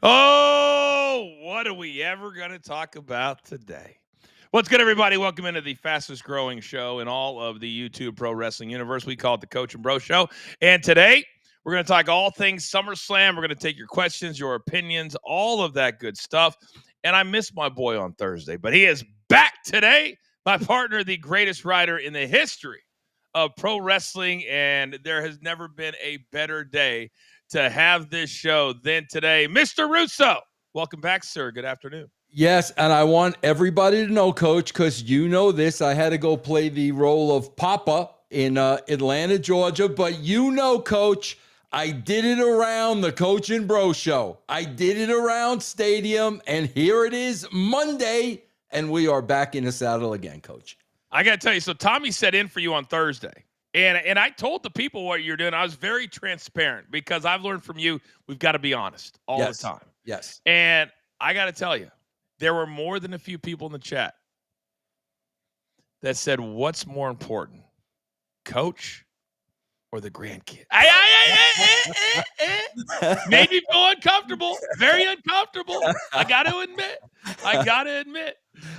Oh, what are we ever going to talk about today? What's good, everybody? Welcome into the fastest growing show in all of the YouTube pro wrestling universe. We call it the Coach and Bro Show. And today, we're going to talk all things Summerslam. We're going to take your questions, your opinions, all of that good stuff. And I missed my boy on Thursday, but he is back today. My partner, the greatest writer in the history of pro wrestling. And there has never been a better day to have this show than today. Mr. Russo, welcome back, sir. Good afternoon. Yes, and I want everybody to know, Coach, because you know this. I had to go play the role of Papa in Atlanta, Georgia. But you know, Coach, I did it around the Coach and Bro Show. I did it around Stadium, and here it is Monday, and we are back in the saddle again, Coach. I got to tell you, so Tommy set in for you on Thursday. And I told the people what you're doing. I was very transparent because I've learned from you, we've got to be honest all the time. Yes. And I got to tell you, there were more than a few people in the chat that said, what's more important, Coach or the grandkid? Made me feel uncomfortable, very uncomfortable. I got to admit.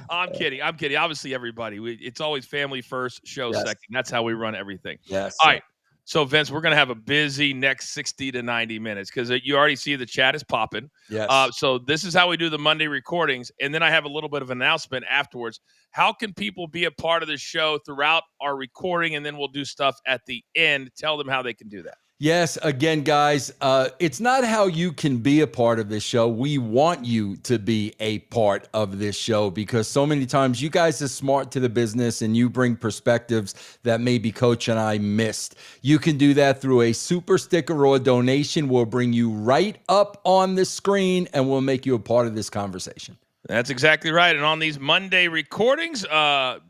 I'm kidding. Obviously, everybody, it's always family first, show second. That's how we run everything. Yes. All right. So, Vince, we're going to have a busy next 60 to 90 minutes because you already see the chat is popping. Yes. So this is how we do the Monday recordings. And then I have a little bit of an announcement afterwards. How can people be a part of the show throughout our recording? And then we'll do stuff at the end. Tell them how they can do that. Yes, again, guys, it's not how you can be a part of this show. We want you to be a part of this show because so many times you guys are smart to the business and you bring perspectives that maybe Coach and I missed. You can do that through a super sticker or donation. We'll bring you right up on the screen and we'll make you a part of this conversation. That's exactly right. And on these Monday recordings,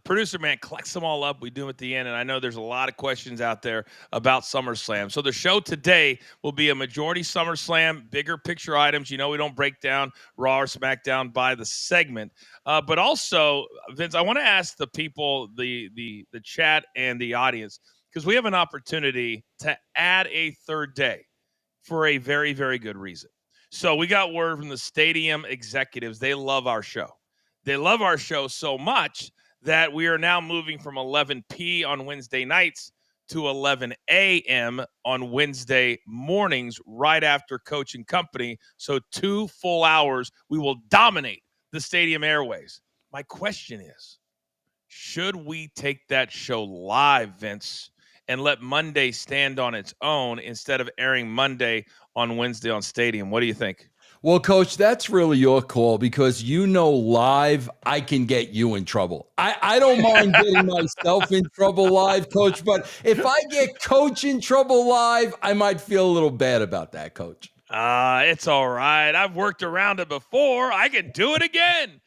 producer man collects them all up. We do them at the end. And I know there's a lot of questions out there about SummerSlam. So the show today will be a majority SummerSlam, bigger picture items. You know, we don't break down Raw or SmackDown by the segment. But also, Vince, I want to ask the people, the chat and the audience, because we have an opportunity to add a third day for a very, very good reason. So we got word from the stadium executives. They love our show. They love our show so much that we are now moving from 11 p on Wednesday nights to 11 a.m. on Wednesday mornings right after Coach and Company. So 2 full hours, we will dominate the stadium airways. My question is, should we take that show live, Vince, and let Monday stand on its own instead of airing Monday on Wednesday on Stadium? What do you think? Well, Coach, that's really your call because you know live, I can get you in trouble. I don't mind getting myself in trouble live, Coach, but if I get Coach in trouble live, I might feel a little bad about that, Coach. It's all right. I've worked around it before. I can do it again.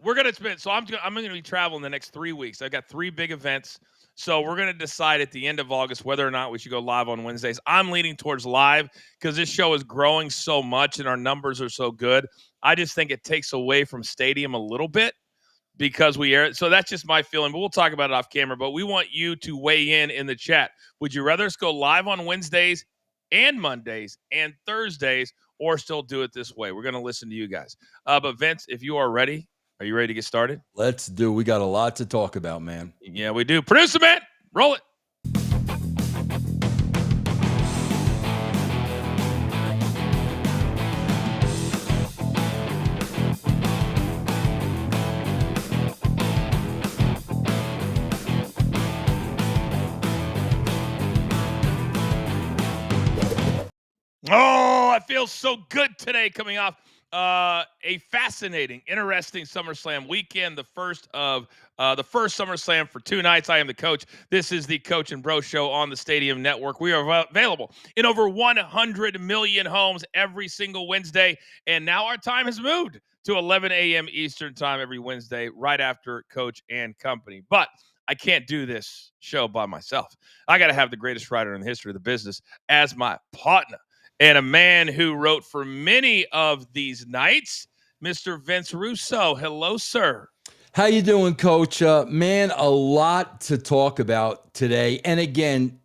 We're going to spend, so I'm going to be traveling the next 3 weeks. I've got 3 big events. So we're going to decide at the end of August whether or not we should go live on Wednesdays. I'm leaning towards live because this show is growing so much and our numbers are so good. I just think it takes away from Stadium a little bit because we air it. So that's just my feeling, but we'll talk about it off camera. But we want you to weigh in the chat. Would you rather us go live on Wednesdays and Mondays and Thursdays or still do it this way? We're going to listen to you guys. But Vince, if you are ready, are you ready to get started? Let's do. We got a lot to talk about, man. Yeah, we do. Producer man, roll it. Oh, I feel so good today coming off a fascinating, interesting SummerSlam weekend. The first SummerSlam for 2 nights. I am the Coach. This is the Coach and Bro Show on the Stadium Network. We are available in over 100 million homes every single Wednesday. And now our time has moved to 11 a.m. Eastern time every Wednesday, right after Coach and Company. But I can't do this show by myself. I got to have the greatest writer in the history of the business as my partner. And a man who wrote for many of these nights, Mr. Vince Russo. Hello, sir. How you doing, Coach? Man, a lot to talk about today. And again,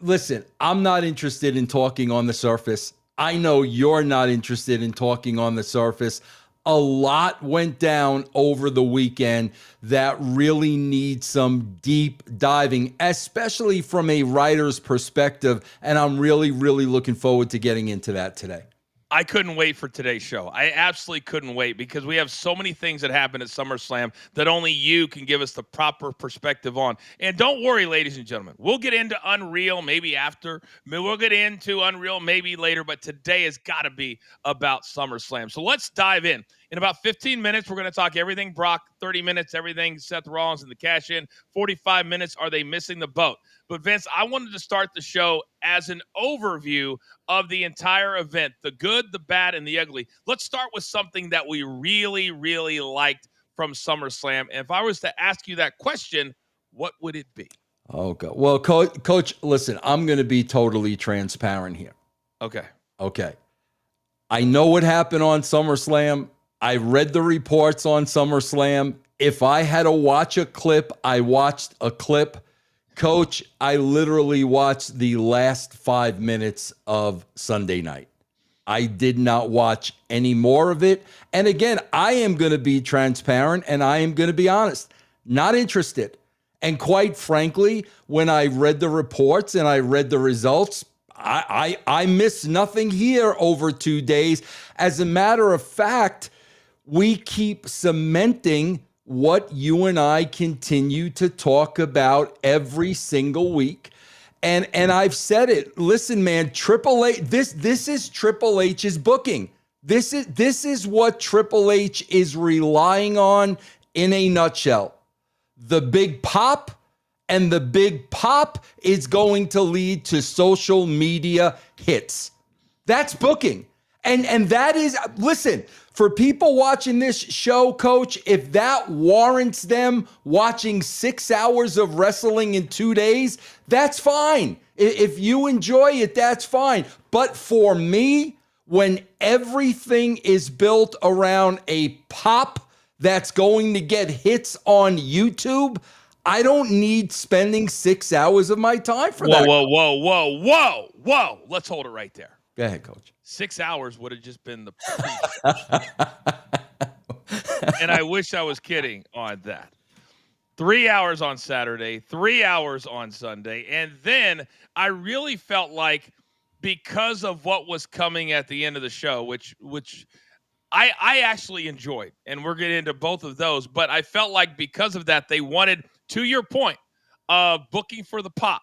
listen, I'm not interested in talking on the surface. I know you're not interested in talking on the surface. A lot went down over the weekend that really needs some deep diving, especially from a writer's perspective. And I'm really, really looking forward to getting into that today. I couldn't wait for today's show. I absolutely couldn't wait because we have so many things that happen at SummerSlam that only you can give us the proper perspective on. And don't worry, ladies and gentlemen, we'll get into Unreal maybe after. We'll get into Unreal maybe later, but today has got to be about SummerSlam. So let's dive in. In about 15 minutes, we're going to talk everything Brock, 30 minutes, everything Seth Rollins and the cash in, 45 minutes, are they missing the boat? But Vince, I wanted to start the show as an overview of the entire event, the good, the bad, and the ugly. Let's start with something that we really, really liked from SummerSlam. And if I was to ask you that question, what would it be? Okay. Well, Coach, listen, I'm going to be totally transparent here. Okay. I know what happened on SummerSlam. I read the reports on SummerSlam. If I had to watch a clip, I watched a clip. Coach, I literally watched the last 5 minutes of Sunday night. I did not watch any more of it. And again, I am going to be transparent and I am going to be honest. Not interested. And quite frankly, when I read the reports and I read the results, I missed nothing here over 2 days. As a matter of fact, we keep cementing what you and I continue to talk about every single week. And I've said it. Listen, man, Triple H, this is Triple H's booking. This is what Triple H is relying on in a nutshell. The big pop, and the big pop is going to lead to social media hits. That's booking. And that is, listen, for people watching this show, Coach, if that warrants them watching 6 hours of wrestling in 2 days, that's fine. If you enjoy it, that's fine. But for me, when everything is built around a pop that's going to get hits on YouTube, I don't need spending 6 hours of my time for that. Whoa. Let's hold it right there. Go ahead, Coach. 6 hours would have just been the and I wish I was kidding on that. 3 hours on Saturday, 3 hours on Sunday. And then I really felt like because of what was coming at the end of the show, which I actually enjoyed, and we're getting into both of those, but I felt like because of that, they wanted, to your point of booking for the pop,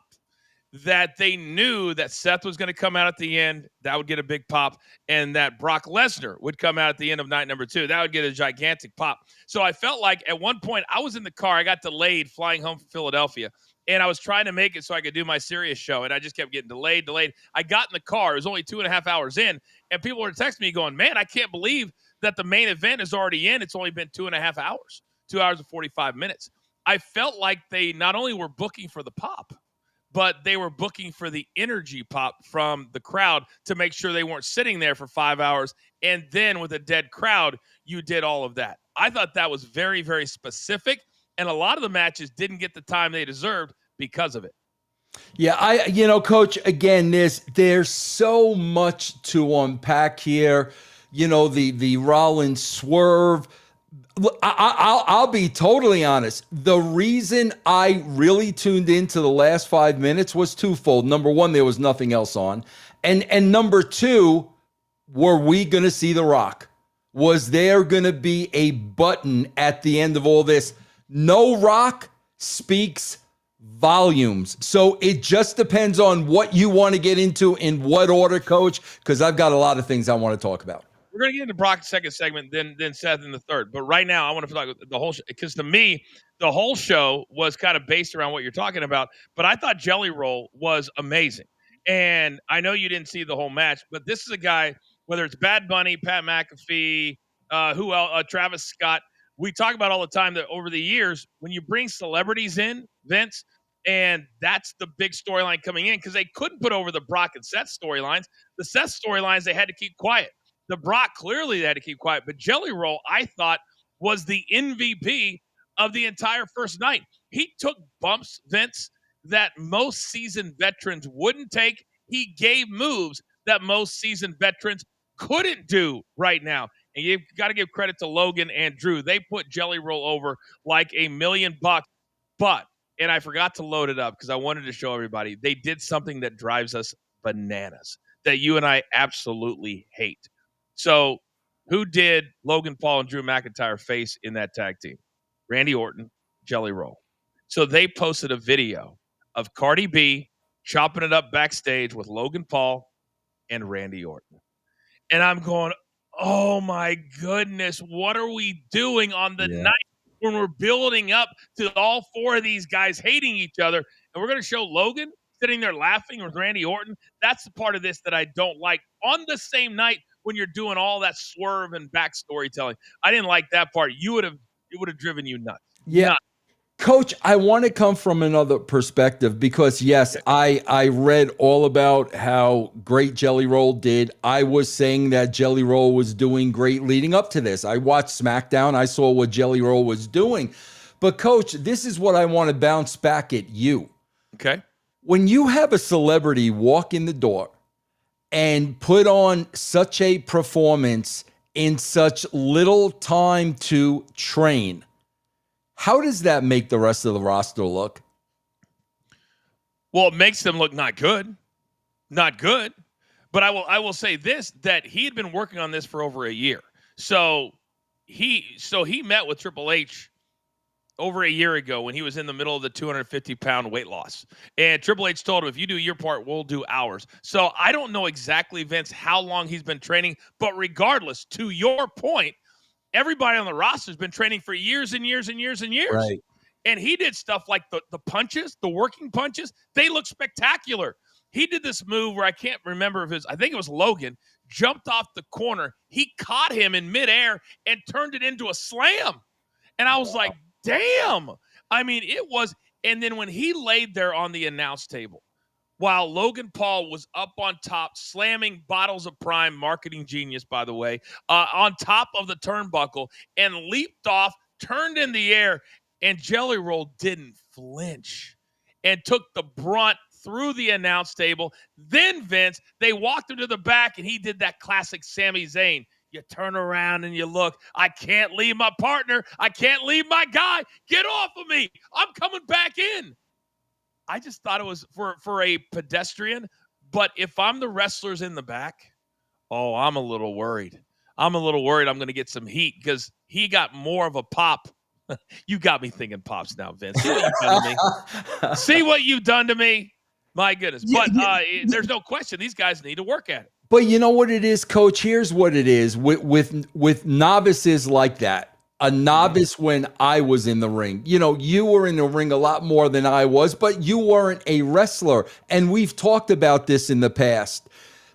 that they knew that Seth was going to come out at the end. That would get a big pop. And that Brock Lesnar would come out at the end of night number 2. That would get a gigantic pop. So I felt like at one point I was in the car. I got delayed flying home from Philadelphia. And I was trying to make it so I could do my Sirius show. And I just kept getting delayed. I got in the car. It was only 2.5 hours in. And people were texting me going, man, I can't believe that the main event is already in. It's only been 2.5 hours, 2 hours and 45 minutes. I felt like they not only were booking for the pop, but they were booking for the energy pop from the crowd to make sure they weren't sitting there for 5 hours. And then with a dead crowd, you did all of that. I thought that was very, very specific. And a lot of the matches didn't get the time they deserved because of it. Yeah, Coach, again, there's so much to unpack here. The Rollins swerve. I'll be totally honest. The reason I really tuned into the last 5 minutes was twofold. Number one, there was nothing else on. And number two, were we going to see The Rock? Was there going to be a button at the end of all this? No Rock speaks volumes. So it just depends on what you want to get into in what order, Coach, because I've got a lot of things I want to talk about. We're going to get into Brock's second segment, then Seth in the third. But right now, I want to talk about the whole show, because to me, the whole show was kind of based around what you're talking about. But I thought Jelly Roll was amazing. And I know you didn't see the whole match, but this is a guy, whether it's Bad Bunny, Pat McAfee, who else, Travis Scott, we talk about all the time that over the years, when you bring celebrities in, Vince, and that's the big storyline coming in, because they couldn't put over the Brock and Seth storylines. The Seth storylines, they had to keep quiet. The Brock, clearly they had to keep quiet. But Jelly Roll, I thought, was the MVP of the entire first night. He took bumps, Vince, that most seasoned veterans wouldn't take. He gave moves that most seasoned veterans couldn't do right now. And you've got to give credit to Logan and Drew. They put Jelly Roll over like $1,000,000. But, and I forgot to load it up because I wanted to show everybody, they did something that drives us bananas that you and I absolutely hate. So, who did Logan Paul and Drew McIntyre face in that tag team? Randy Orton, Jelly Roll. So they posted a video of Cardi B chopping it up backstage with Logan Paul and Randy Orton. And I'm going, oh my goodness, what are we doing on the night when we're building up to all four of these guys hating each other? And we're going to show Logan sitting there laughing with Randy Orton. That's the part of this that I don't like. On the same night when you're doing all that swerve and backstory telling, I didn't like that part. It would have driven you nuts. Yeah. Nuts. Coach, I want to come from another perspective because, yes, I read all about how great Jelly Roll did. I was saying that Jelly Roll was doing great leading up to this. I watched SmackDown. I saw what Jelly Roll was doing. But, Coach, this is what I want to bounce back at you. Okay. When you have a celebrity walk in the door and put on such a performance in such little time to train, how does that make the rest of the roster look? Well, it makes them look not good. Not good. But I will say this, that he had been working on this for over a year. So he met with Triple H over a year ago when he was in the middle of the 250-pound weight loss. And Triple H told him, if you do your part, we'll do ours. So I don't know exactly, Vince, how long he's been training. But regardless, to your point, everybody on the roster has been training for years and years and years and years. Right. And he did stuff like the punches, the working punches. They look spectacular. He did this move where I can't remember if I think it was Logan, jumped off the corner. He caught him in midair and turned it into a slam. And I was like, damn. I mean, it was. And then when he laid there on the announce table, while Logan Paul was up on top, slamming bottles of Prime, marketing genius, by the way, on top of the turnbuckle and leaped off, turned in the air, and Jelly Roll didn't flinch and took the brunt through the announce table. Then, Vince, they walked him to the back, and he did that classic Sami Zayn. You turn around and you look. I can't leave my partner. I can't leave my guy. Get off of me. I'm coming back in. I just thought it was for a pedestrian. But if I'm the wrestlers in the back, I'm a little worried. I'm going to get some heat because he got more of a pop. You got me thinking pops now, Vince. See what you've done to me. See what you've done to me. My goodness. But there's no question. These guys need to work at it. But you know what it is, Coach? Here's what it is with novices like that. A novice when I was in the ring. You know, you were in the ring a lot more than I was, but you weren't a wrestler. And we've talked about this in the past.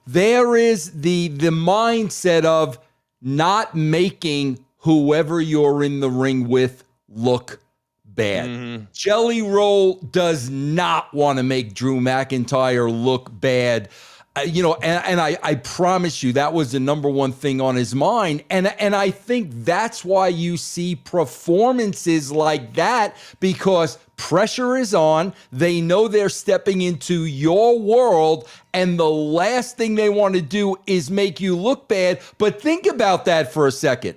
There is the mindset of not making whoever you're in the ring with look bad. Mm-hmm. Jelly Roll does not want to make Drew McIntyre look bad. And I promise you that was the number one thing on his mind. And I think that's why you see performances like that, because pressure is on. They know they're stepping into your world, and the last thing they want to do is make you look bad. But think about that for a second.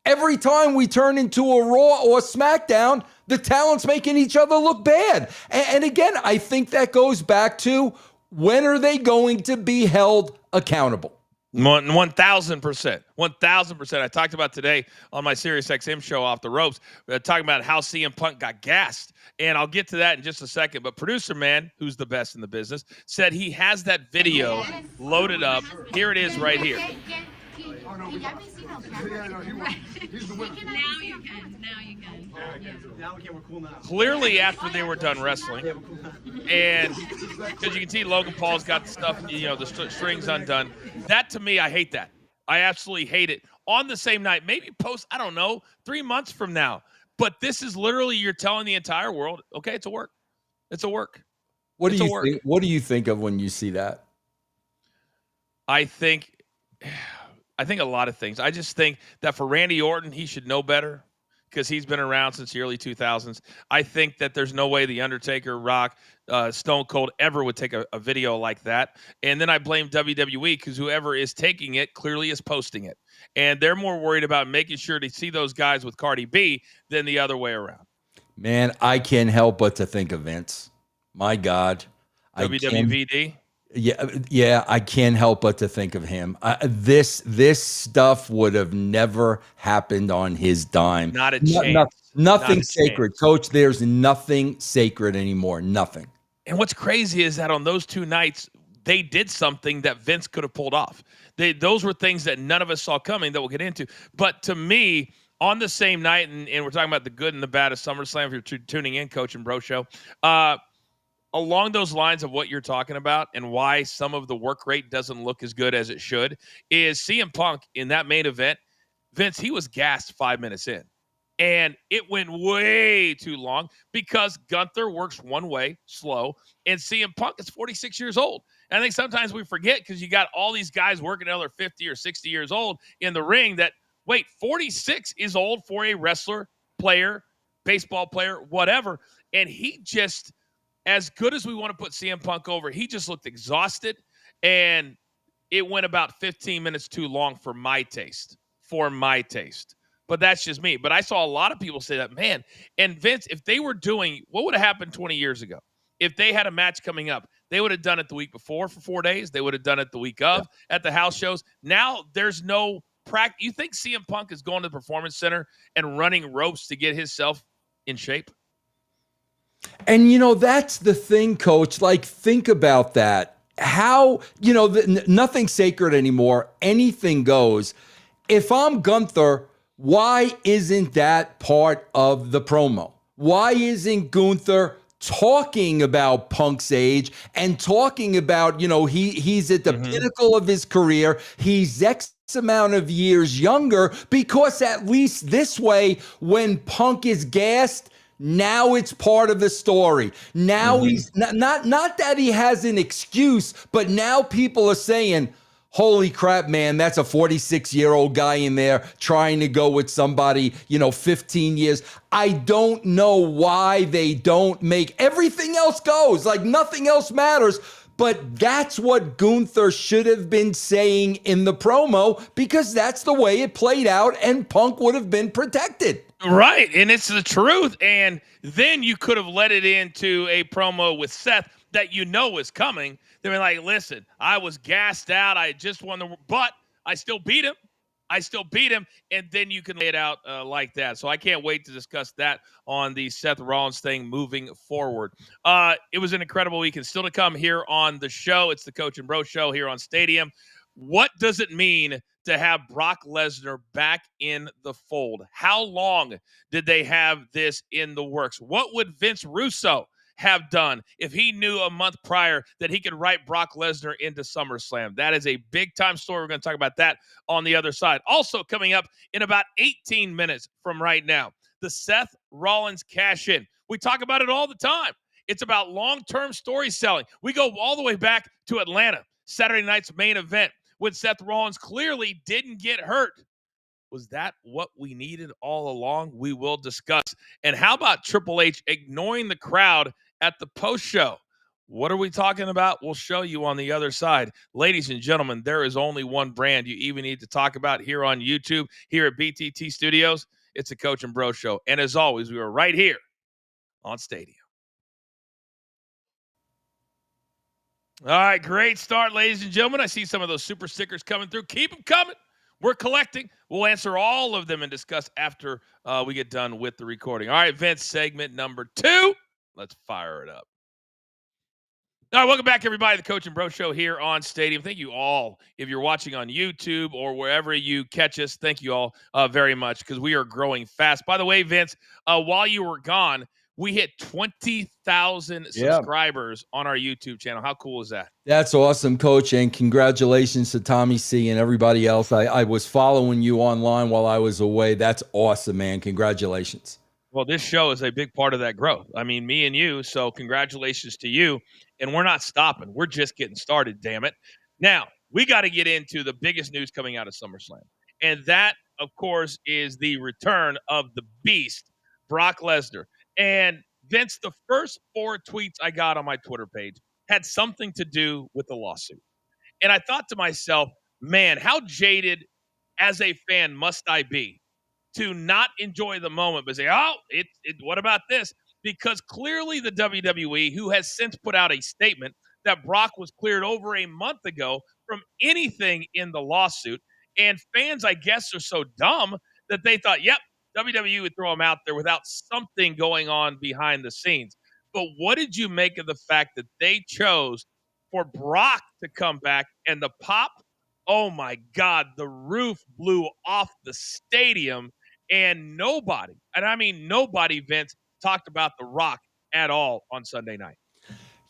Every time we turn into a Raw or SmackDown, the talent's making each other look bad. And again, I think that goes back to, when are they going to be held accountable? 1,000%. 1,000%. I talked about today on my SiriusXM show, Off the Ropes, talking about how CM Punk got gassed. And I'll get to that in just a second. But Producer Man, who's the best in the business, said he has that video loaded up. Here it is right here. Now you can. Now we can. We're cool now. Clearly after they were done wrestling. And because you can see Logan Paul's got the stuff, the strings undone. That, to me, I hate that. I absolutely hate it. On the same night, maybe post, 3 months from now. But this is literally, you're telling the entire world, okay, it's a work. It's a work. What do you think of when you see that? I think a lot of things. I just think that for Randy Orton, he should know better, because he's been around since the early 2000s. I think that there's no way The Undertaker, Rock, Stone Cold ever would take a video like that. And then I blame WWE because whoever is taking it clearly is posting it. And they're more worried about making sure to see those guys with Cardi B than the other way around. Man, I can't help but to think of Vince. My God. WWVD? Yeah, I can't help but to think of him. This stuff would have never happened on his dime. Not a chance. Nothing sacred. Coach, there's nothing sacred anymore. Nothing. And what's crazy is that on those two nights, they did something that Vince could have pulled off. Those were things that none of us saw coming that we'll get into. But to me, on the same night, and we're talking about the good and the bad of SummerSlam, if you're tuning in, Coach and Bro Show, along those lines of what you're talking about and why some of the work rate doesn't look as good as it should is CM Punk in that main event. Vince, he was gassed 5 minutes in. And it went way too long because Gunther works one way, slow, and CM Punk is 46 years old. And I think sometimes we forget because you got all these guys working another 50 or 60 years old in the ring that, wait, 46 is old for a wrestler, player, baseball player, whatever. And he just, as good as we want to put CM Punk over, he just looked exhausted. And it went about 15 minutes too long for my taste. But that's just me. But I saw a lot of people say that, man. And Vince, if they were doing, what would have happened 20 years ago? If they had a match coming up, they would have done it the week before for 4 days. They would have done it the week of at the house shows. Now there's no practice. You think CM Punk is going to the Performance Center and running ropes to get himself in shape? And, that's the thing, Coach. Like, think about that. How, nothing's sacred anymore. Anything goes. If I'm Gunther, why isn't that part of the promo? Why isn't Gunther talking about Punk's age and talking about, he's at the pinnacle of his career. He's X amount of years younger, because at least this way, when Punk is gassed, now it's part of the story. Now he's not that he has an excuse, but now people are saying, holy crap, man, that's a 46-year-old guy in there trying to go with somebody, 15 years. I don't know why they don't make everything else goes. Like, nothing else matters. But that's what Gunther should have been saying in the promo, because that's the way it played out, and Punk would have been protected. Right, and it's the truth. And then you could have led it into a promo with Seth that is coming. They were like, listen, I was gassed out. I just won but I still beat him. And then you can lay it out like that. So I can't wait to discuss that on the Seth Rollins thing moving forward. It was an incredible week, and still to come here on the show. It's the Coach and Bro Show here on Stadium. What does it mean to have Brock Lesnar back in the fold? How long did they have this in the works? What would Vince Russo have done if he knew a month prior that he could write Brock Lesnar into SummerSlam? That is a big-time story. We're going to talk about that on the other side. Also coming up in about 18 minutes from right now, the Seth Rollins cash-in. We talk about it all the time. It's about long-term story selling. We go all the way back to Atlanta, Saturday night's main event, when Seth Rollins clearly didn't get hurt. Was that what we needed all along? We will discuss. And how about Triple H ignoring the crowd at the post show? What are we talking about? We'll show you on the other side. Ladies and gentlemen, there is only one brand you even need to talk about here on YouTube, here at BTT Studios. It's the Coach and Bro Show. And as always, we are right here on Stadium. All right, great start, ladies and gentlemen. I see some of those super stickers coming through. Keep them coming. We're collecting. We'll answer all of them and discuss after we get done with the recording. All right, Vince, segment number 2. Let's fire it up. All right, welcome back, everybody, to the Coach and Bro Show here on Stadium. Thank you all. If you're watching on YouTube or wherever you catch us, thank you all very much, because we are growing fast. By the way, Vince, while you were gone, we hit 20,000 subscribers on our YouTube channel. How cool is that? That's awesome, Coach, and congratulations to Tommy C and everybody else. I was following you online while I was away. That's awesome, man. Congratulations. Well, this show is a big part of that growth. I mean, me and you, so congratulations to you. And we're not stopping. We're just getting started, damn it. Now, we got to get into the biggest news coming out of SummerSlam, and that of course, is the return of the beast, Brock Lesnar. And Vince, the first 4 tweets I got on my Twitter page had something to do with the lawsuit. And I thought to myself, man, how jaded as a fan must I be to not enjoy the moment, but say, oh, what about this? Because clearly the WWE, who has since put out a statement that Brock was cleared over a month ago from anything in the lawsuit, and fans, I guess, are so dumb that they thought, yep, WWE would throw him out there without something going on behind the scenes. But what did you make of the fact that they chose for Brock to come back and the pop? Oh my God, the roof blew off the stadium, and nobody, and I mean nobody, Vince, talked about The Rock at all on Sunday night.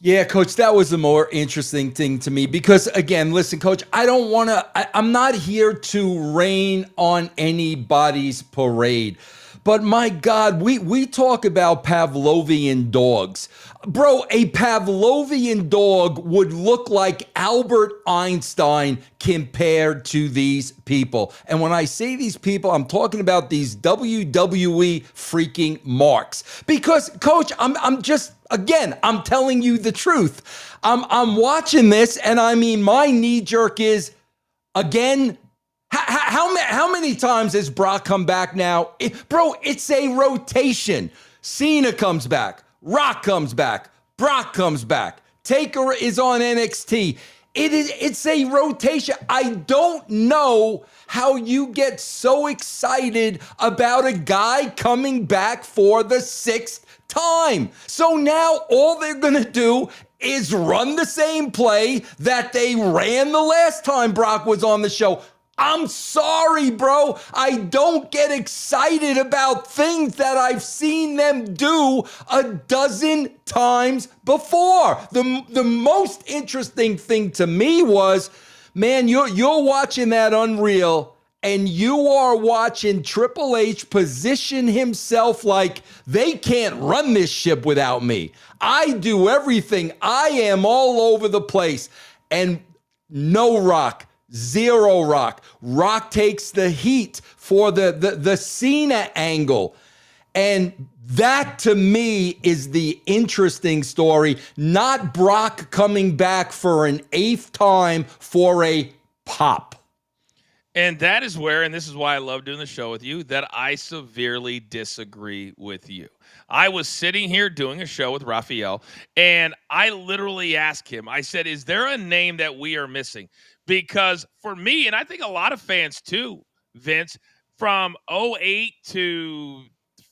Yeah, Coach, that was the more interesting thing to me because, again, listen, Coach, I'm not here to rain on anybody's parade. But my God, we talk about Pavlovian dogs. Bro, a Pavlovian dog would look like Albert Einstein compared to these people. And when I say these people, I'm talking about these WWE freaking marks. Because, Coach, I'm telling you the truth. I'm watching this, and I mean, my knee jerk is, again, how many times has Brock come back now? Bro, it's a rotation. Cena comes back. Rock comes back. Brock comes back. Taker is on NXT. It's a rotation. I don't know how you get so excited about a guy coming back for the 6th time. So now all they're going to do is run the same play that they ran the last time Brock was on the show. I'm sorry, bro. I don't get excited about things that I've seen them do a dozen times before. The most interesting thing to me was, man, you're watching that Unreal, and you are watching Triple H position himself like they can't run this ship without me. I do everything. I am all over the place. And no Rock. Zero Rock. Rock takes the heat for the Cena angle. And that, to me, is the interesting story. Not Brock coming back for an 8th time for a pop. And that is where, and this is why I love doing the show with you, that I severely disagree with you. I was sitting here doing a show with Raphael, and I literally asked him, I said, is there a name that we are missing? Because for me, and I think a lot of fans too, Vince, from 08 to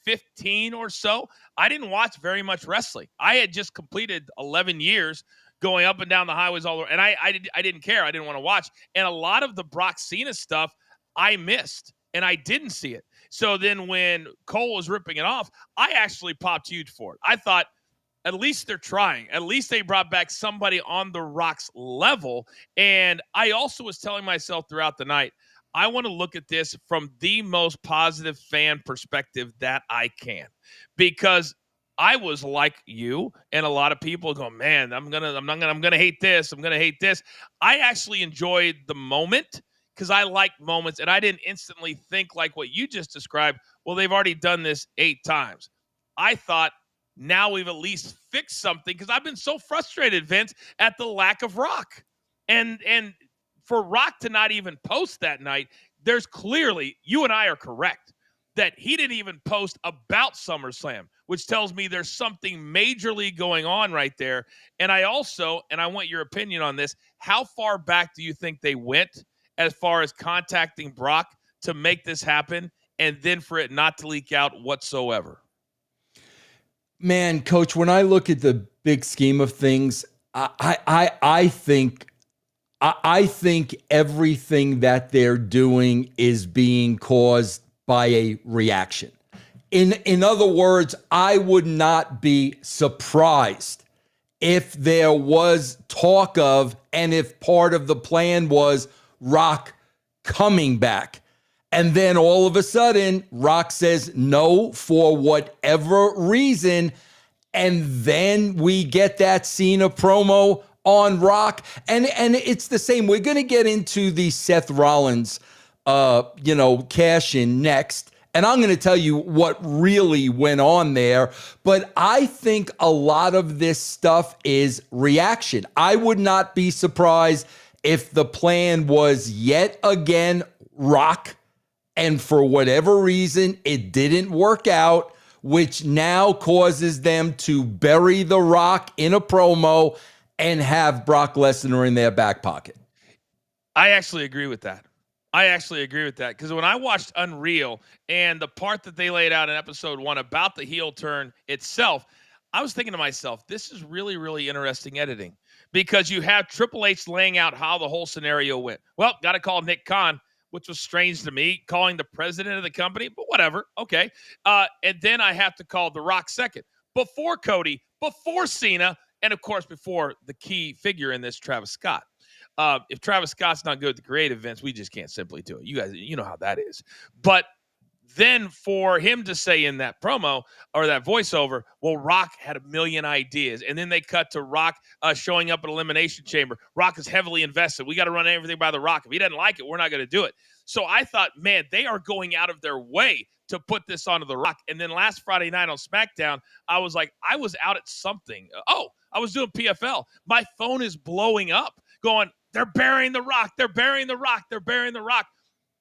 15 or so, I didn't watch very much wrestling. I had just completed 11 years going up and down the highways all over, and I didn't care. I didn't want to watch. And a lot of the Brock Cena stuff I missed, and I didn't see it. So then when Cole was ripping it off, I actually popped huge for it. I thought, at least they're trying. At least they brought back somebody on The Rock's level. And I also was telling myself throughout the night, I want to look at this from the most positive fan perspective that I can, because I was like you and a lot of people go, man, I'm gonna hate this. I'm gonna hate this. I actually enjoyed the moment because I like moments, and I didn't instantly think like what you just described. Well, they've already done this 8 times. I thought, now we've at least fixed something, because I've been so frustrated, Vince, at the lack of Rock. And for Rock to not even post that night, there's clearly, you and I are correct, that he didn't even post about SummerSlam, which tells me there's something majorly going on right there. And I want your opinion on this, how far back do you think they went as far as contacting Brock to make this happen, and then for it not to leak out whatsoever? Man, Coach, when I look at the big scheme of things, I think everything that they're doing is being caused by a reaction. In other words, I would not be surprised if there was talk of, and if part of the plan was Rock coming back. And then all of a sudden, Rock says no for whatever reason. And then we get that Cena promo on Rock. And it's the same. We're going to get into the Seth Rollins cash in next. And I'm going to tell you what really went on there. But I think a lot of this stuff is reaction. I would not be surprised if the plan was yet again Rock, and for whatever reason, it didn't work out, which now causes them to bury The Rock in a promo and have Brock Lesnar in their back pocket. I actually agree with that. Because when I watched Unreal and the part that they laid out in episode 1 about the heel turn itself, I was thinking to myself, this is really, really interesting editing, because you have Triple H laying out how the whole scenario went. Well, got to call Nick Khan, which was strange to me, calling the president of the company, but whatever. Okay. And then I have to call The Rock second, before Cody, before Cena, and of course, before the key figure in this, Travis Scott. If Travis Scott's not good at the creative events, we just can't simply do it. You guys, you know how that is. But then for him to say in that promo or that voiceover, well, Rock had a million ideas. And then they cut to Rock showing up at Elimination Chamber. Rock is heavily invested. We got to run everything by The Rock. If he doesn't like it, we're not going to do it. So I thought, man, they are going out of their way to put this onto The Rock. And then last Friday night on SmackDown, I was like, I was out at something. I was doing PFL. My phone is blowing up going, they're burying The Rock. They're burying The Rock. They're burying The Rock.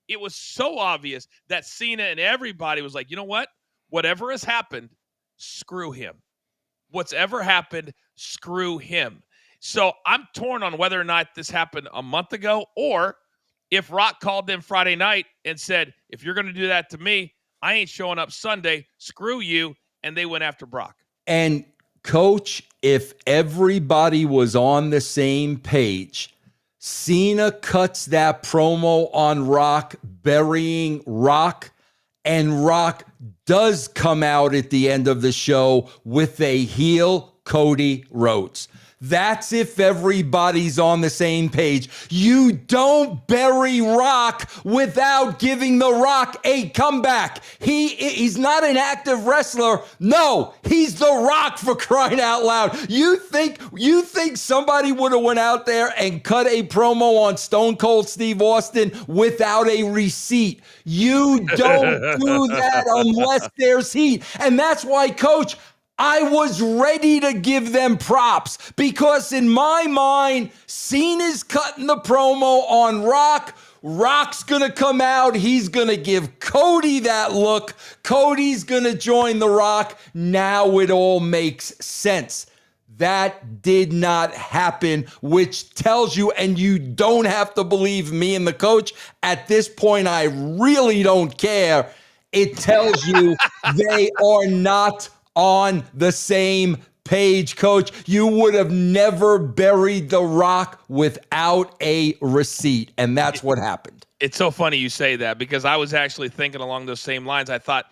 It was so obvious that Cena and everybody was like, you know what? Whatever has happened, screw him. What's ever happened, screw him. So I'm torn on whether or not this happened a month ago, or if Rock called them Friday night and said, if you're going to do that to me, I ain't showing up Sunday. Screw you. And they went after Brock. And Coach, if everybody was on the same page, Cena cuts that promo on Rock, burying Rock, and Rock does come out at the end of the show with a heel Cody Rhodes. That's if everybody's on the same page. You don't bury Rock without giving The Rock a comeback. He's not an active wrestler. No, he's The Rock, for crying out loud. You think somebody would have went out there and cut a promo on Stone Cold Steve Austin without a receipt? You don't do that unless there's heat. And that's why, Coach, I was ready to give them props, because in my mind, Cena's cutting the promo on Rock. Rock's going to come out. He's going to give Cody that look. Cody's going to join The Rock. Now it all makes sense. That did not happen, which tells you, and you don't have to believe me and the coach. At this point, I really don't care. It tells you they are not on the same page, Coach. You would have never buried The Rock without a receipt, and that's what happened. It's so funny you say that, because I was actually thinking along those same lines. I thought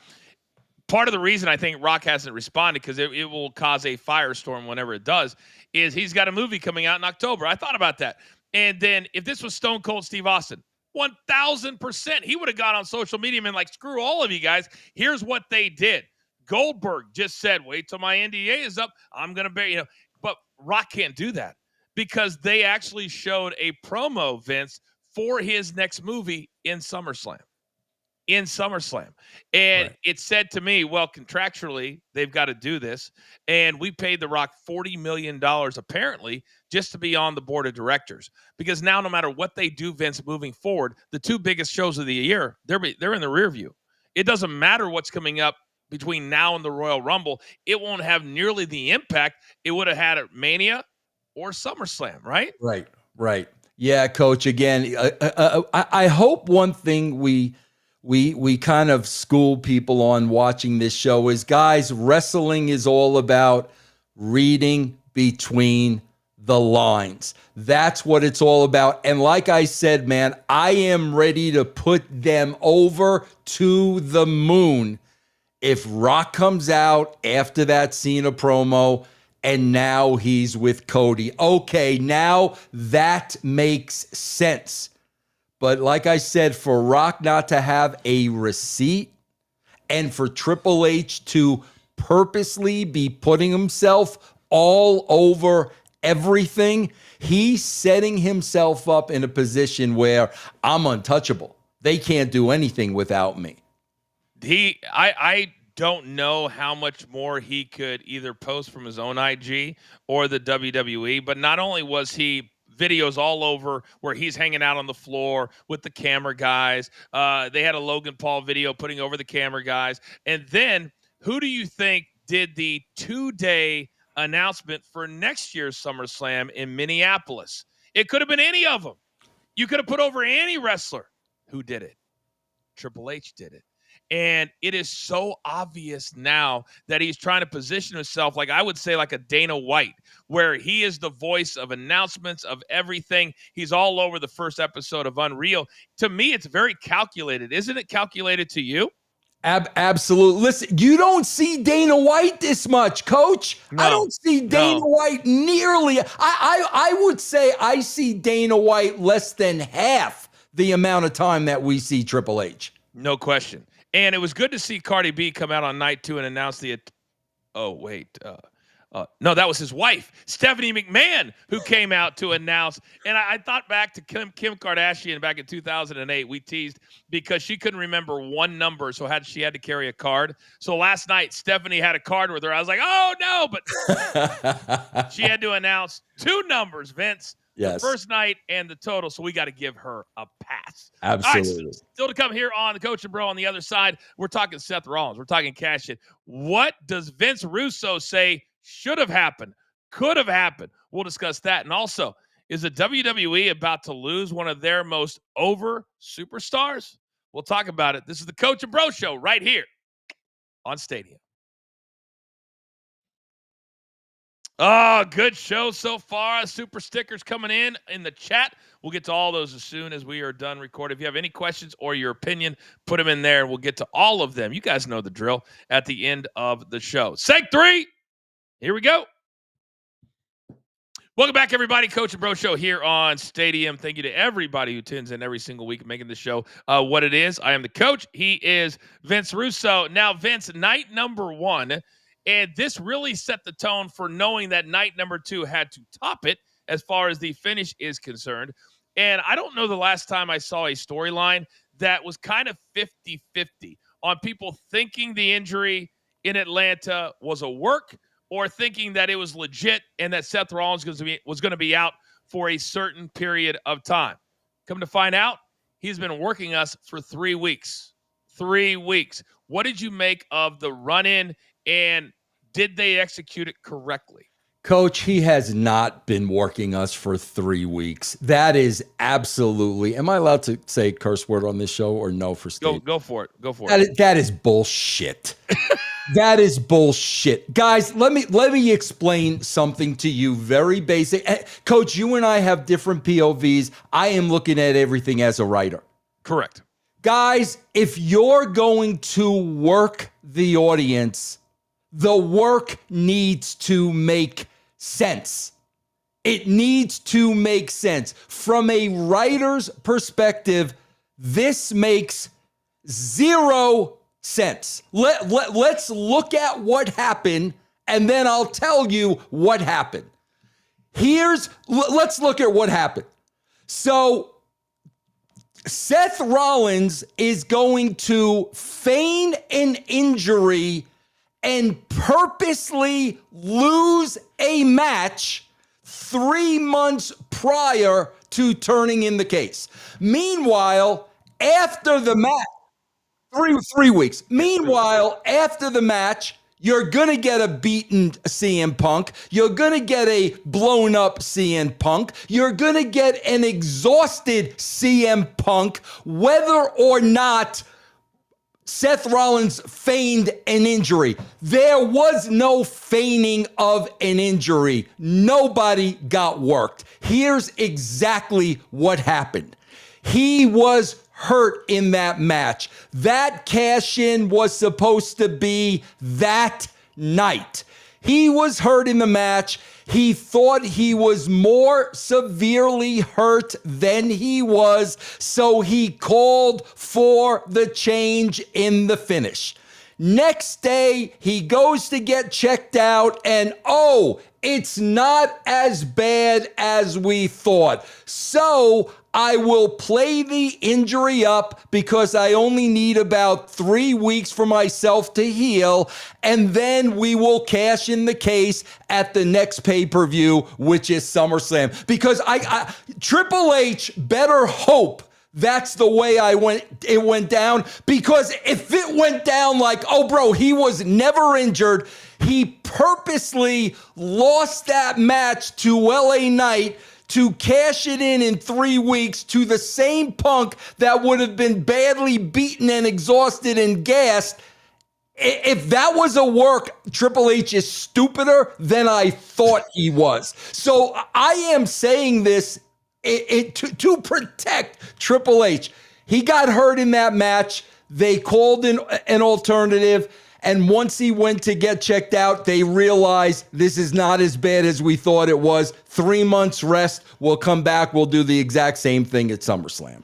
part of the reason I think Rock hasn't responded, because it will cause a firestorm whenever it does, is he's got a movie coming out in October. I thought about that. And then if this was Stone Cold Steve Austin, 1,000%, he would have gone on social media and been like, screw all of you guys. Here's what they did. Goldberg just said, wait till my NDA is up. I'm going to bury, but Rock can't do that, because they actually showed a promo, Vince, for his next movie in SummerSlam. And It said to me, well, contractually, they've got to do this. And we paid The Rock $40 million, apparently, just to be on the board of directors. Because now, no matter what they do, Vince, moving forward, the two biggest shows of the year, they're in the rear view. It doesn't matter what's coming up between now and the Royal Rumble. It won't have nearly the impact it would have had at Mania or SummerSlam, right? Right. Yeah, Coach, again, I hope one thing we kind of school people on watching this show is, guys, wrestling is all about reading between the lines. That's what it's all about. And like I said, man, I am ready to put them over to the moon if Rock comes out after that Cena promo and now he's with Cody. Okay, now that makes sense. But like I said, for Rock not to have a receipt and for Triple H to purposely be putting himself all over everything, he's setting himself up in a position where I'm untouchable. They can't do anything without me. I don't know how much more he could either post from his own IG or the WWE, but not only was he videos all over where he's hanging out on the floor with the camera guys. They had a Logan Paul video putting over the camera guys. And then who do you think did the 2-day announcement for next year's SummerSlam in Minneapolis? It could have been any of them. You could have put over any wrestler. Who did it? Triple H did it. And it is so obvious now that he's trying to position himself, like I would say, like a Dana White, where he is the voice of announcements of everything. He's all over the first episode of Unreal. To me, it's very calculated. Isn't it calculated to you? Absolutely. Listen, you don't see Dana White this much, Coach. No, I don't see Dana White nearly. I would say I see Dana White less than half the amount of time that we see Triple H. No question. And it was good to see Cardi B come out on night 2 and announce the no, that was his wife, Stephanie McMahon, who came out to announce. And I thought back to Kim Kardashian back in 2008. We teased because she couldn't remember one number, so she had to carry a card. So last night, Stephanie had a card with her. I was like, oh, no, but she had to announce 2 numbers, Vince. Yes. The first night and the total, so we got to give her a pass. Absolutely. Right, still to come here on the Coach and Bro on the other side, we're talking Seth Rollins. We're talking cash in. What does Vince Russo say should have happened, could have happened? We'll discuss that. And also, is the WWE about to lose one of their most over superstars? We'll talk about it. This is the Coach and Bro Show right here on Stadium. Oh, good show so far. Super stickers coming in the chat. We'll get to all those as soon as we are done recording. If you have any questions or your opinion, put them in there, and we'll get to all of them. You guys know the drill at the end of the show. Seg 3, here we go. Welcome back, everybody. Coach and Bro Show here on Stadium. Thank you to everybody who tunes in every single week, making the show what it is. I am the coach. He is Vince Russo. Now, Vince, night number 1. And this really set the tone for knowing that night number 2 had to top it as far as the finish is concerned. And I don't know the last time I saw a storyline that was kind of 50-50 on people thinking the injury in Atlanta was a work or thinking that it was legit and that Seth Rollins was going to be out for a certain period of time. Come to find out, he's been working us for 3 weeks. 3 weeks. What did you make of the run-in, and did they execute it correctly? Coach, he has not been working us for 3 weeks. That is absolutely. Am I allowed to say curse word on this show or no for Steve? Go for it. Go for it. That is bullshit. That is bullshit. Guys, let me explain something to you very basic. Coach, you and I have different POVs. I am looking at everything as a writer. Correct. Guys, if you're going to work the audience, the work needs to make sense. It needs to make sense. From a writer's perspective, this makes 0 sense. Let's look at what happened, and then I'll tell you what happened. Let's look at what happened. So, Seth Rollins is going to feign an injury and purposely lose a match 3 months prior to turning in the case. Meanwhile, after the match, 3 weeks. Meanwhile, after the match, you're going to get a beaten CM Punk. You're going to get a blown up CM Punk. You're going to get an exhausted CM Punk, whether or not Seth Rollins feigned an injury. There was no feigning of an injury. Nobody got worked. Here's exactly what happened. He was hurt in that match. That cash-in was supposed to be that night. He was hurt in the match. He thought he was more severely hurt than he was, so he called for the change in the finish. Next day, he goes to get checked out, and oh, it's not as bad as we thought. So I will play the injury up because I only need about 3 weeks for myself to heal, and then we will cash in the case at the next pay-per-view, which is SummerSlam. Because Triple H better hope that's the way it went down, because if it went down like, oh, bro, he was never injured, he purposely lost that match to LA Knight to cash it in 3 weeks to the same Punk that would have been badly beaten and exhausted and gassed. If that was a work, Triple H is stupider than I thought he was. So I am saying this to protect Triple H. He got hurt in that match. They called in an alternative. And once he went to get checked out, they realized this is not as bad as we thought it was. 3 months rest. We'll come back. We'll do the exact same thing at SummerSlam.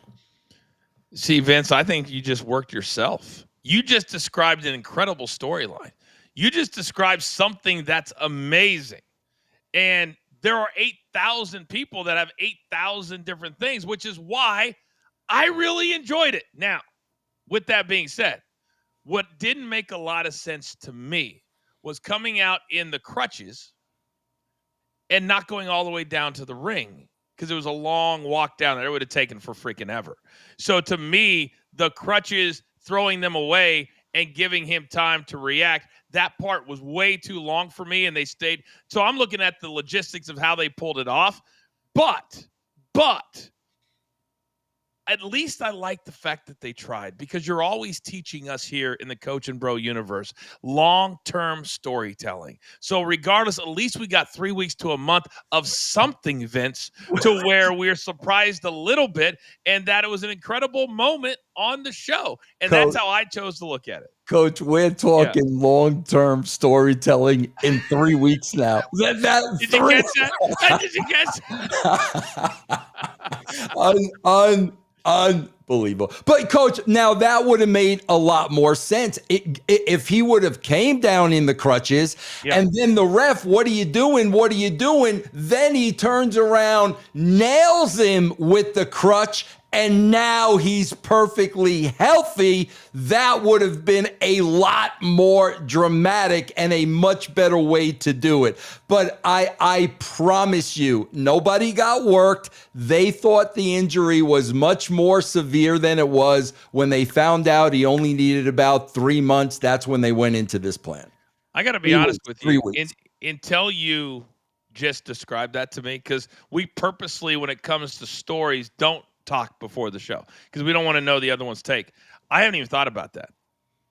See, Vince, I think you just worked yourself. You just described an incredible storyline. You just described something that's amazing. And there are 8,000 people that have 8,000 different things, which is why I really enjoyed it. Now, with that being said, what didn't make a lot of sense to me was coming out in the crutches and not going all the way down to the ring, because it was a long walk down there. It would have taken for freaking ever. So to me, the crutches, throwing them away and giving him time to react, that part was way too long for me, and they stayed. So I'm looking at the logistics of how they pulled it off. But at least I like the fact that they tried, because you're always teaching us here in the Coach and Bro universe long-term storytelling. So regardless, at least we got 3 weeks to a month of something, Vince, to where we're surprised a little bit, and that it was an incredible moment on the show. And Coach, that's how I chose to lock at it. Coach, we're talking long-term storytelling in 3 weeks now. Did you catch that? Did you catch that? Unbelievable. But Coach, now that would have made a lot more sense if he would have came down in the crutches, and then the ref, what are you doing? What are you doing? Then he turns around, nails him with the crutch, and now he's perfectly healthy. That would have been a lot more dramatic and a much better way to do it. But I promise you, nobody got worked. They thought the injury was much more severe than it was. When they found out he only needed about 3 months, that's when they went into this plan. I got to be honest with you. Until you just described that to me, because we purposely, when it comes to stories, don't talk before the show because we don't want to know the other one's take. I haven't even thought about that.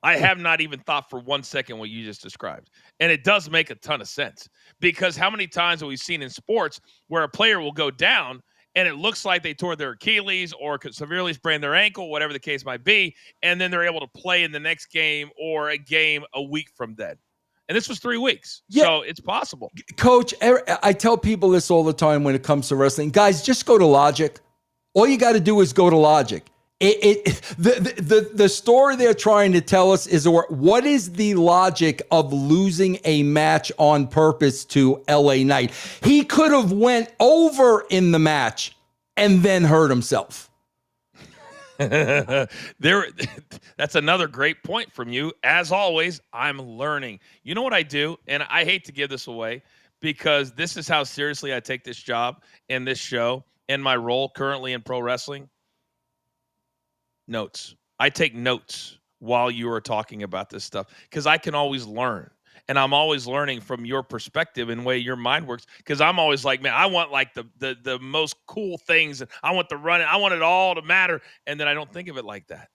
I have not even thought for 1 second what you just described. And it does make a ton of sense, because how many times have we seen in sports where a player will go down and it looks like they tore their Achilles or could severely sprain their ankle, whatever the case might be, and then they're able to play in the next game or a game a week from then. And this was 3 weeks. Yeah. So it's possible. Coach, I tell people this all the time when it comes to wrestling. Guys, just go to logic. All you got to do is go to logic. The story they're trying to tell us is, what is the logic of losing a match on purpose to LA Knight? He could have went over in the match and then hurt himself. That's another great point from you. As always, I'm learning. You know what I do? And I hate to give this away, because this is how seriously I take this job and this show and my role currently in pro wrestling. Notes. I take notes while you are talking about this stuff, because I can always learn. And I'm always learning from your perspective and the way your mind works, because I'm always like, man, I want like the most cool things, and I want the running. I want it all to matter. And then I don't think of it like that.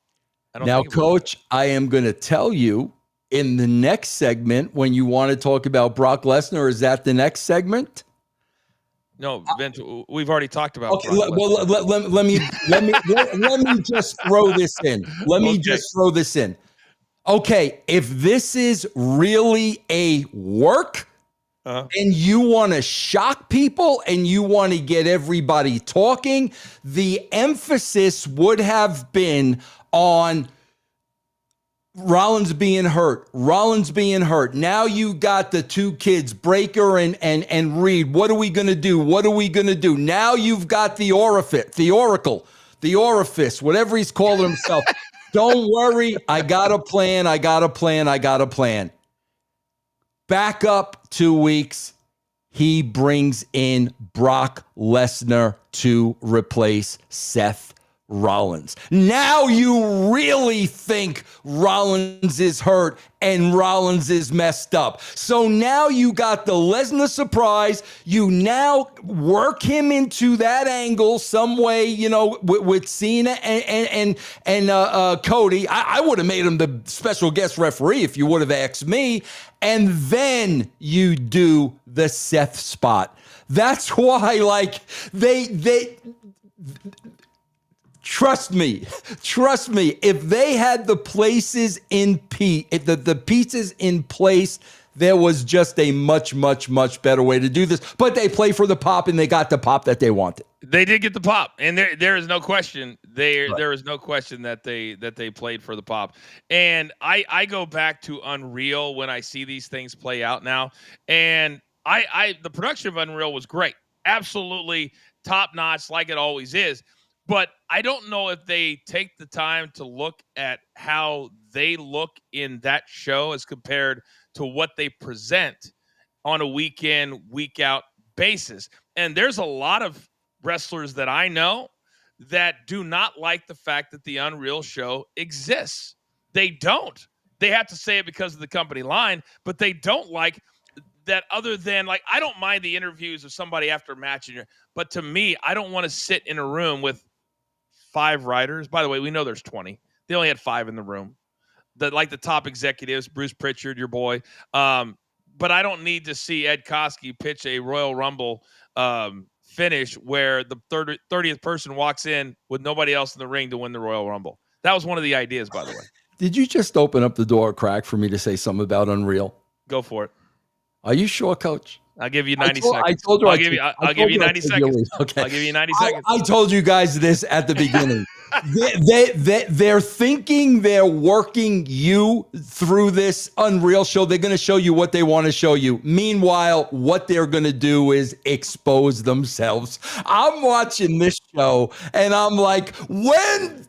Now, Coach, I am going to tell you in the next segment, when you want to talk about Brock Lesnar. Is that the next segment? No, Vince, we've already talked about. Okay, let me just throw this in. Just throw this in. Okay, if this is really a work, and you want to shock people and you want to get everybody talking, the emphasis would have been on Rollins being hurt. Now you got the two kids, Breaker and Reed. What are we going to do? Now you've got the Oracle, the Orifice, whatever he's calling himself. Don't worry. I got a plan. Back up 2 weeks. He brings in Brock Lesnar to replace Seth Rollins. Now you really think Rollins is hurt and Rollins is messed up. So now you got the Lesnar surprise. You now work him into that angle some way, with Cena and Cody. I would have made him the special guest referee if you would have asked me. And then you do the Seth spot. That's why, they trust me. If they had the pieces in place, there was just a much, much, much better way to do this. But they play for the pop, and they got the pop that they wanted. They did get the pop, and there is no question. There is no question that they played for the pop. And I go back to Unreal when I see these things play out now, and the production of Unreal was great, absolutely top notch, like it always is. But I don't know if they take the time to look at how they look in that show as compared to what they present on a week in, week out basis. And there's a lot of wrestlers that I know that do not like the fact that the Unreal show exists. They don't. They have to say it because of the company line, but they don't like that. Other than, I don't mind the interviews of somebody after a match, but to me, I don't want to sit in a room with 5 writers. By the way, we know there's 20. They only had 5 in the room. The top executives, Bruce Pritchard, your boy. But I don't need to see Ed Koskey pitch a Royal Rumble finish where the 30th person walks in with nobody else in the ring to win the Royal Rumble. That was one of the ideas, by the way. Did you just open up the door a crack for me to say something about Unreal? Go for it. Are you sure, Coach? I'll give you 90 seconds. I'll give you 90 seconds. Okay. I'll give you 90 seconds. I told you guys this at the beginning. They're thinking they're working you through this Unreal show. They're going to show you what they want to show you. Meanwhile, what they're going to do is expose themselves. I'm watching this show and I'm like, when,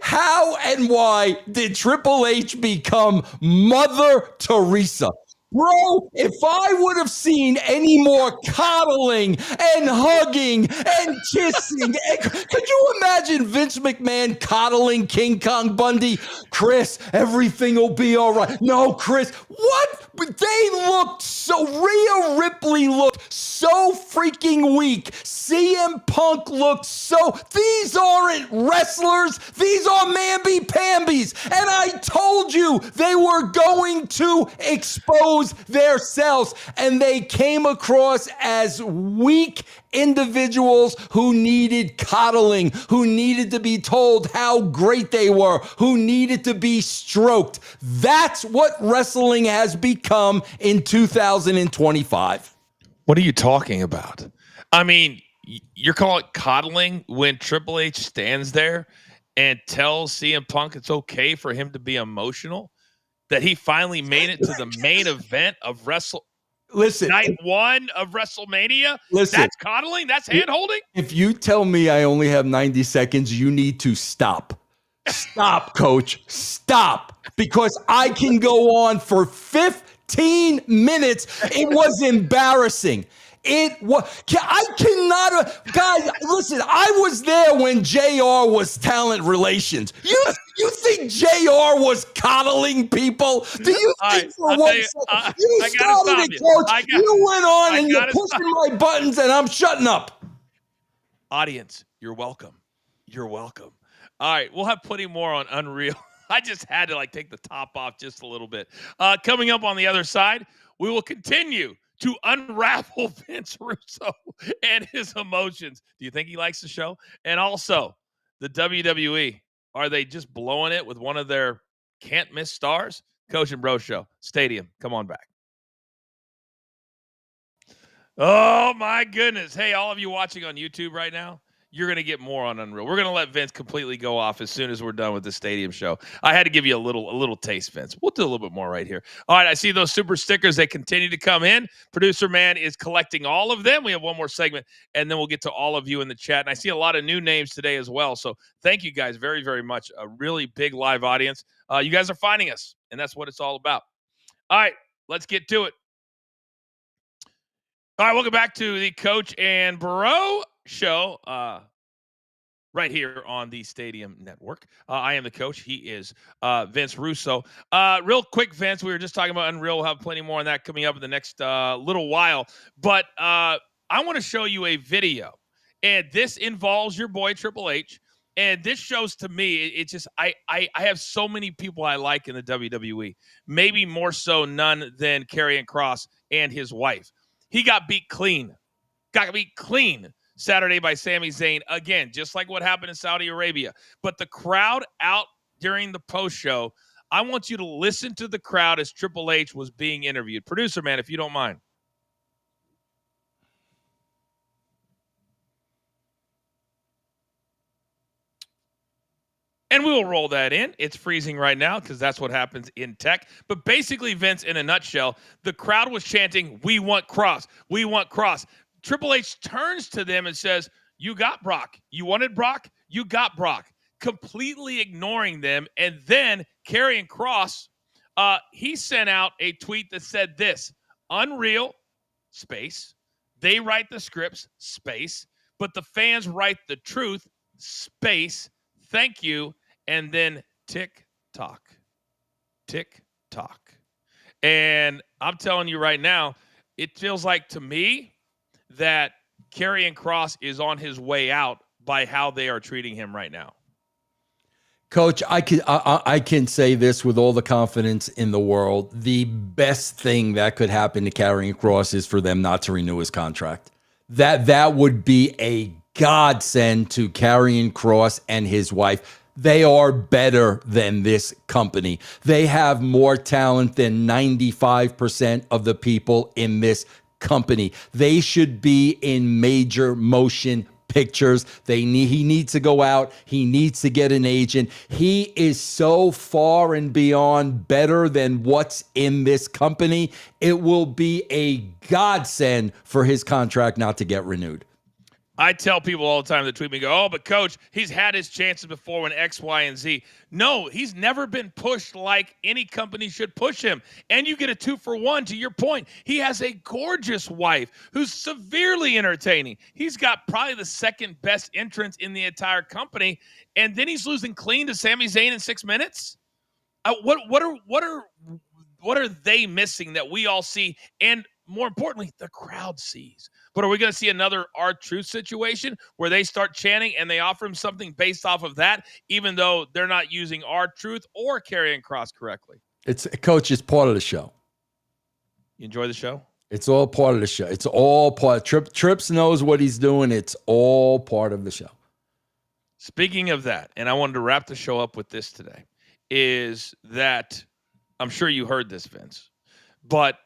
how, and why did Triple H become Mother Teresa? Bro, if I would have seen any more coddling and hugging and kissing, could you imagine Vince McMahon coddling King Kong Bundy? Chris, everything will be all right. No, Chris, what? But they looked Rhea Ripley looked so freaking weak. CM Punk looked these aren't wrestlers. These are mamby-pambies. And I told you they were going to expose themselves, and they came across as weak individuals who needed coddling, who needed to be told how great they were, who needed to be stroked. That's what wrestling has become in 2025. What are you talking about? I mean, you're calling it coddling when Triple H stands there and tells CM Punk it's okay for him to be emotional, that he finally made it to the main event of night 1 of WrestleMania. That's coddling. That's hand-holding. If you tell me I only have 90 seconds, you need to stop. Stop, Coach. Stop. Because I can go on for 15 minutes. It was embarrassing. I cannot, guys, listen, I was there when JR was talent relations. You think JR was coddling people? Do you think for 1 second? You started it, Coach. You went on and you're pushing my buttons and I'm shutting up. Audience, you're welcome. You're welcome. All right, we'll have plenty more on Unreal. I just had to take the top off just a little bit. Coming up on the other side, we will continue to unravel Vince Russo and his emotions. Do you think he likes the show? And also, the WWE, are they just blowing it with one of their can't-miss stars? Coach and Bro Show. Stadium, come on back. Oh, my goodness. Hey, all of you watching on YouTube right now, you're going to get more on Unreal. We're going to let Vince completely go off as soon as we're done with the stadium show. I had to give you a little taste, Vince. We'll do a little bit more right here. All right, I see those super stickers. They continue to come in. Producer Man is collecting all of them. We have one more segment, and then we'll get to all of you in the chat. And I see a lot of new names today as well. So thank you guys very, very much. A really big live audience. You guys are finding us, and that's what it's all about. All right, let's get to it. All right, welcome back to the Coach and Bro show right here on the Stadium Network. I am the coach. He is Vince Russo. Real quick, Vince, we were just talking about Unreal. We'll have plenty more on that coming up in the next little while. But I want to show you a video, and this involves your boy Triple H. And this shows to me, it's just I have so many people I like in the WWE, maybe more so none than Karrion Kross and his wife. He got beat clean. Saturday by Sami Zayn. Again, just like what happened in Saudi Arabia. But the crowd out during the post show, I want you to listen to the crowd as Triple H was being interviewed. Producer man, if you don't mind. And we will roll that in. It's freezing right now because that's what happens in tech. But basically, Vince, in a nutshell, the crowd was chanting, "We want Kross. We want Kross." Triple H turns to them and says, "You got Brock. You wanted Brock? You got Brock." Completely ignoring them. And then Karrion Kross, he sent out a tweet that said this: Unreal, space. They write the scripts, space. But the fans write the truth, space. Thank you. And then tick tock. And I'm telling you right now, it feels like to me that Karrion Kross is on his way out by how they are treating him right now. Coach, I can say this with all the confidence in the world. The best thing that could happen to Karrion Kross is for them not to renew his contract. That would be a godsend to Karrion Kross and his wife. They are better than this company. They have more talent than 95% of the people in this company. They should be in major motion pictures. He needs to go out. He needs to get an agent. He is so far and beyond better than what's in this company. It will be a godsend for his contract not to get renewed. I tell people all the time that tweet me, go, "Oh, but coach, he's had his chances before when X, Y, and Z." No, he's never been pushed like any company should push him. And you get a 2-for-1 to your point. He has a gorgeous wife who's severely entertaining. He's got probably the second best entrance in the entire company. And then he's losing clean to Sami Zayn in 6 minutes. What are they missing that we all see? And more importantly, the crowd sees. But are we going to see another R-Truth situation where they start chanting and they offer him something based off of that, even though they're not using R-Truth or Karrion Kross correctly? Coach, it's part of the show. You enjoy the show? It's all part of the show. It's all part. Trips knows what he's doing. It's all part of the show. Speaking of that, and I wanted to wrap the show up with this today, is that I'm sure you heard this, Vince, but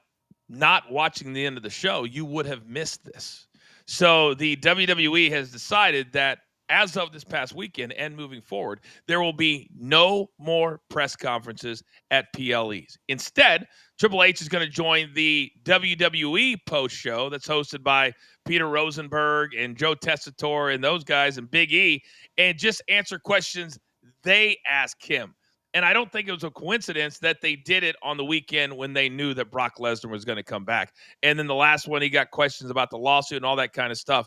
not watching the end of the show, you would have missed this. So the WWE has decided that as of this past weekend and moving forward, there will be no more press conferences at PLEs. Instead, Triple H is going to join the WWE post show that's hosted by Peter Rosenberg and Joe Tessitore and those guys and Big E, and just answer questions they ask him. And I don't think it was a coincidence that they did it on the weekend when they knew that Brock Lesnar was going to come back. And then the last one, he got questions about the lawsuit and all that kind of stuff.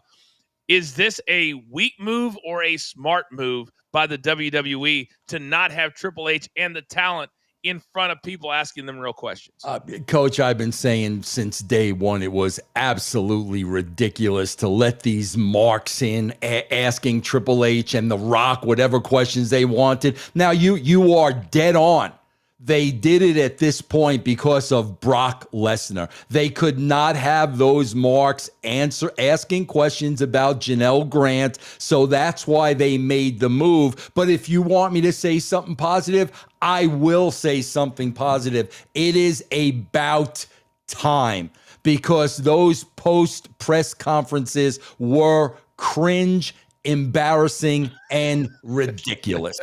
Is this a weak move or a smart move by the WWE to not have Triple H and the talent in front of people asking them real questions? Coach, I've been saying since day one, it was absolutely ridiculous to let these marks in asking Triple H and The Rock whatever questions they wanted. Now, you are dead on. They did it at this point because of Brock Lesnar. They could not have those marks asking questions about Janelle Grant, so that's why they made the move. But if you want me to say something positive, I will say something positive. It is about time, because those post-press conferences were cringe embarrassing, and ridiculous.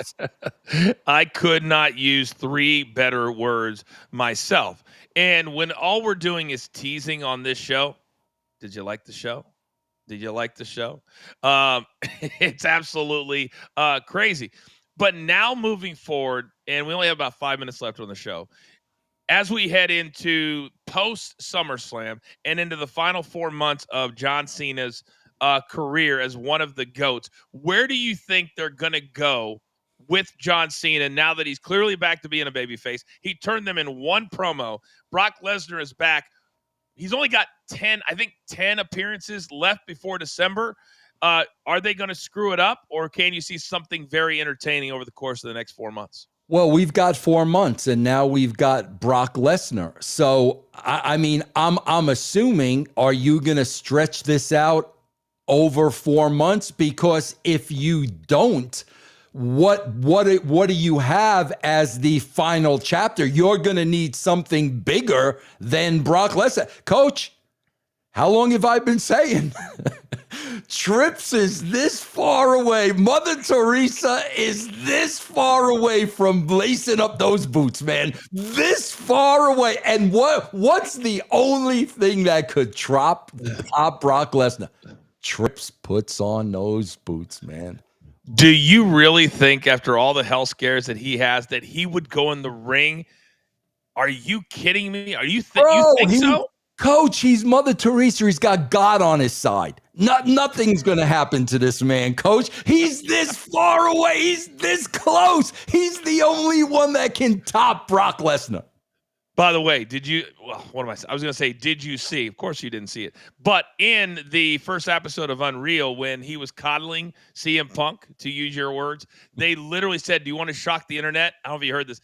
I could not use 3 better words myself. And when all we're doing is teasing on this show, did you like the show? Did you like the show? It's absolutely crazy. But now moving forward, and we only have about 5 minutes left on the show, as we head into post SummerSlam and into the final 4 months of John Cena's career as one of the GOATs, where do you think they're going to go with John Cena now that he's clearly back to being a babyface? He turned them in one promo. Brock Lesnar is back. He's only got 10 appearances left before December. Are they going to screw it up, or can you see something very entertaining over the course of the next 4 months? Well, we've got 4 months, and now we've got Brock Lesnar. So, I mean, I'm assuming, are you going to stretch this out over 4 months? Because if you don't, what do you have as the final chapter? You're going to need something bigger than Brock Lesnar. Coach, how long have I been saying? Trips is this far away. Mother Teresa is this far away from lacing up those boots, man. This far away. And what's the only thing that could top Brock Lesnar? Trips puts on those boots, man. Do you really think, after all the health scares that he has, that he would go in the ring? Are you kidding me? You think so? Coach, he's Mother Teresa. He's got God on his side. Nothing's going to happen to this man, Coach. He's this far away. He's this close. He's the only one that can top Brock Lesnar. By the way, what am I saying? I was going to say, did you see? Of course you didn't see it. But in the first episode of Unreal, when he was coddling CM Punk, to use your words, they literally said, do you want to shock the internet? I don't know if you heard this.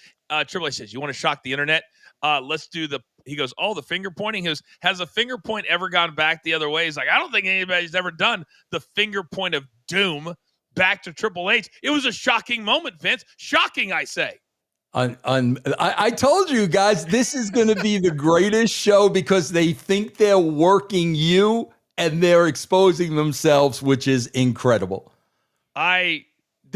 Triple H says, you want to shock the internet? Let's do he goes, the finger pointing. He goes, has a finger point ever gone back the other way? He's like, I don't think anybody's ever done the finger point of doom back to Triple H. It was a shocking moment, Vince. Shocking, I say. I told you guys, this is going to be the greatest show because they think they're working you and they're exposing themselves, which is incredible. There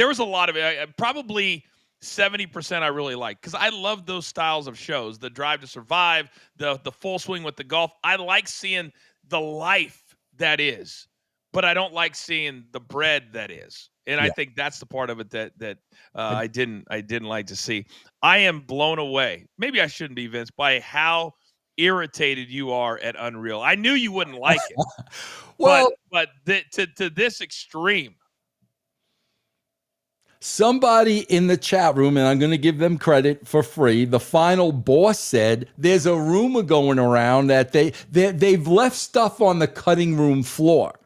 was a lot of it. Probably 70% I really like, because I love those styles of shows. The Drive to Survive, the Full Swing with the Golf. I like seeing the life that is, but I don't like seeing the bread that is. And I think that's the part of it that I didn't like to see. I am blown away. Maybe I shouldn't be, Vince, by how irritated you are at Unreal. I knew you wouldn't like it, but to this extreme. Somebody in the chat room, and I'm going to give them credit for free, the final boss said there's a rumor going around that they've left stuff on the cutting room floor.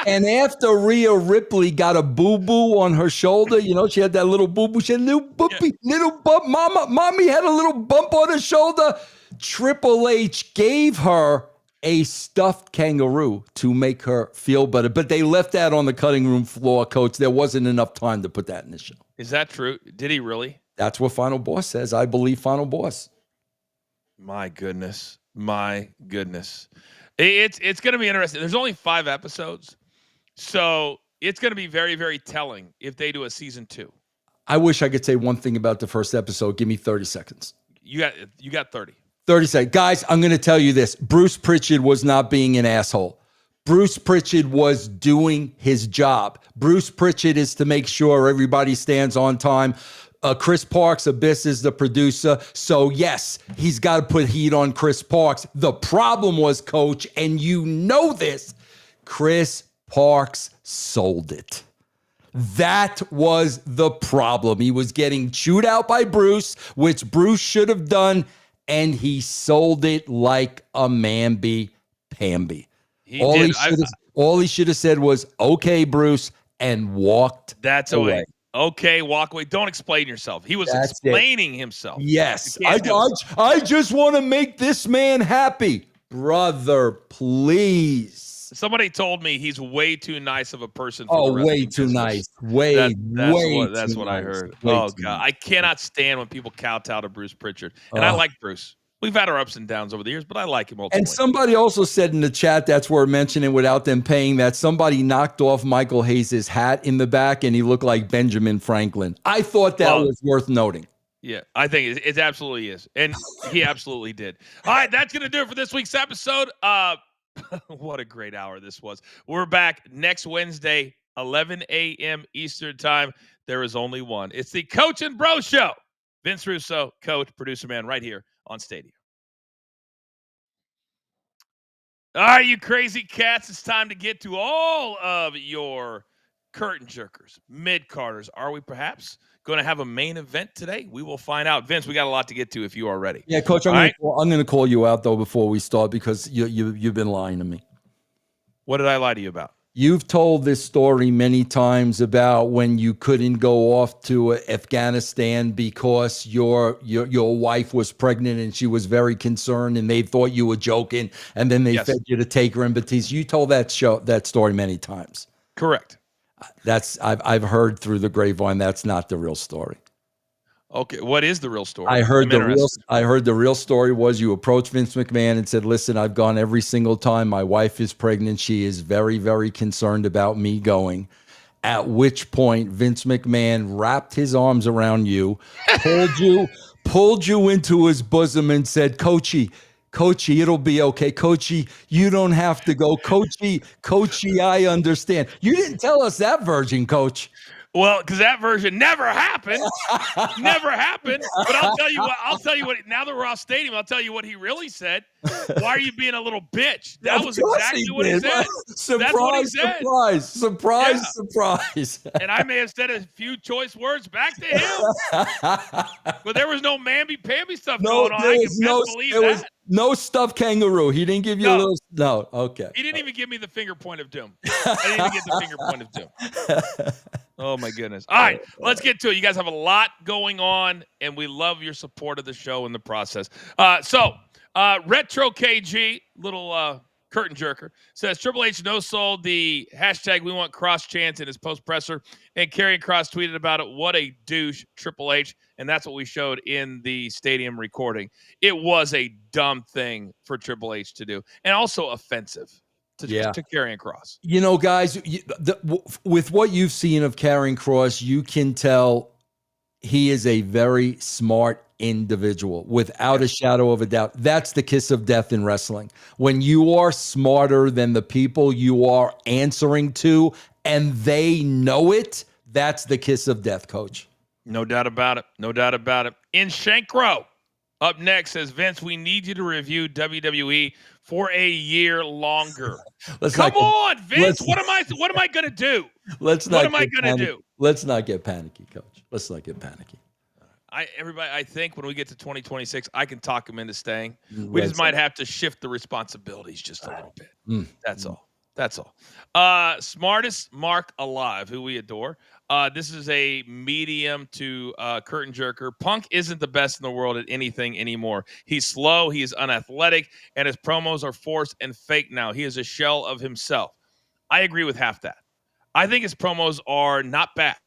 And after Rhea Ripley got a boo-boo on her shoulder, she had that little boo-boo. She had a little bump. Mommy had a little bump on her shoulder. Triple H gave her a stuffed kangaroo to make her feel better. But they left that on the cutting room floor, Coach. There wasn't enough time to put that in the show. Is that true? Did he really? That's what Final Boss says. I believe Final Boss. My goodness. It's going to be interesting. There's only 5 episodes. So it's going to be very, very telling if they do a season 2. I wish I could say one thing about the first episode. Give me 30 seconds. You got 30. 30 seconds. Guys, I'm going to tell you this. Bruce Pritchard was not being an asshole. Bruce Pritchard was doing his job. Bruce Pritchard is to make sure everybody stands on time. Chris Parks, Abyss, is the producer. So, yes, he's got to put heat on Chris Parks. The problem was, Coach, and you know this, Chris Parks sold it. That was the problem. He was getting chewed out by Bruce, which Bruce should have done, and he sold it like a mamby-pamby. All he should have said was, okay, Bruce, and walked away. Okay, walk away. Don't explain yourself. He was explaining himself. Yes. I just want to make this man happy. Brother, please. Somebody told me he's way too nice of a person. Way too nice. That's what I heard. God. I cannot stand when people kowtow to Bruce Pritchard. And I like Bruce. We've had our ups and downs over the years, but I like him ultimately. And somebody also said in the chat, that's worth mentioning without them paying, that somebody knocked off Michael Hayes' hat in the back and he looked like Benjamin Franklin. I thought that was worth noting. Yeah, I think it absolutely is. And he absolutely did. All right, that's going to do it for this week's episode. What a great hour this was. We're back next Wednesday, 11 a.m. Eastern time. There is only one. It's the Coach and Bro Show. Vince Russo, coach, producer man, right here on Stadium. All right, you crazy cats, it's time to get to all of your curtain jerkers, mid-carders. Are we perhaps going to have a main event today? We will find out. Vince, we got a lot to get to if you are ready. Yeah, Coach, I'm going to call you out, though, before we start because you've been lying to me. What did I lie to you about? You've told this story many times about when you couldn't go off to Afghanistan because your wife was pregnant and she was very concerned and they thought you were joking and then they fed you to take her in Batiste. You told that story many times. Correct. I've heard through the grapevine that's not the real story. Okay, what is the real story? I heard the real story was you approached Vince McMahon and said, "Listen, I've gone every single time. My wife is pregnant. She is very, very concerned about me going." At which point, Vince McMahon wrapped his arms around you, pulled you into his bosom, and said, "Coachy, it'll be okay. Coachy, you don't have to go. Coachy, I understand." You didn't tell us that version, Coach. Well, because that version never happened. Never happened. But I'll tell you what, now that we're off Stadium, I'll tell you what he really said. Why are you being a little bitch? That was exactly what he said. Surprise. And I may have said a few choice words back to him. But there was no mamby-pamby stuff going on. I can best believe that. No stuffed kangaroo. He didn't give you a little. No, okay. He didn't even give me the finger point of doom. I didn't even get the finger point of doom. Oh, my goodness. All right, let's get to it. You guys have a lot going on, and we love your support of the show in the process. Retro KG, little curtain jerker, says Triple H no-sold the hashtag We Want Cross chants in his post-presser, and Karrion Kross tweeted about it. What a douche, Triple H. And that's what we showed in the Stadium recording. It was a dumb thing for Triple H to do, and also offensive to Karrion Kross. You know, guys, with what you've seen of Karrion Kross, you can tell he is a very smart individual, without a shadow of a doubt. That's the kiss of death in wrestling. When you are smarter than the people you are answering to, and they know it, that's the kiss of death, Coach. No doubt about it. No doubt about it. In Shankro, up next, says, Vince, we need you to review WWE for a year longer. Come on, Vince. What am I going to do? What am I going to do? Let's not get panicky, Coach. Let's not get panicky. I think when we get to 2026, I can talk him into staying. We just might have to shift the responsibilities just a little bit. That's all. That's all. Smartest Mark alive, who we adore. This is a medium to curtain jerker. Punk isn't the best in the world at anything anymore. He's slow, he is unathletic, and his promos are forced and fake now. He is a shell of himself. I agree with half that. I think his promos are not bad,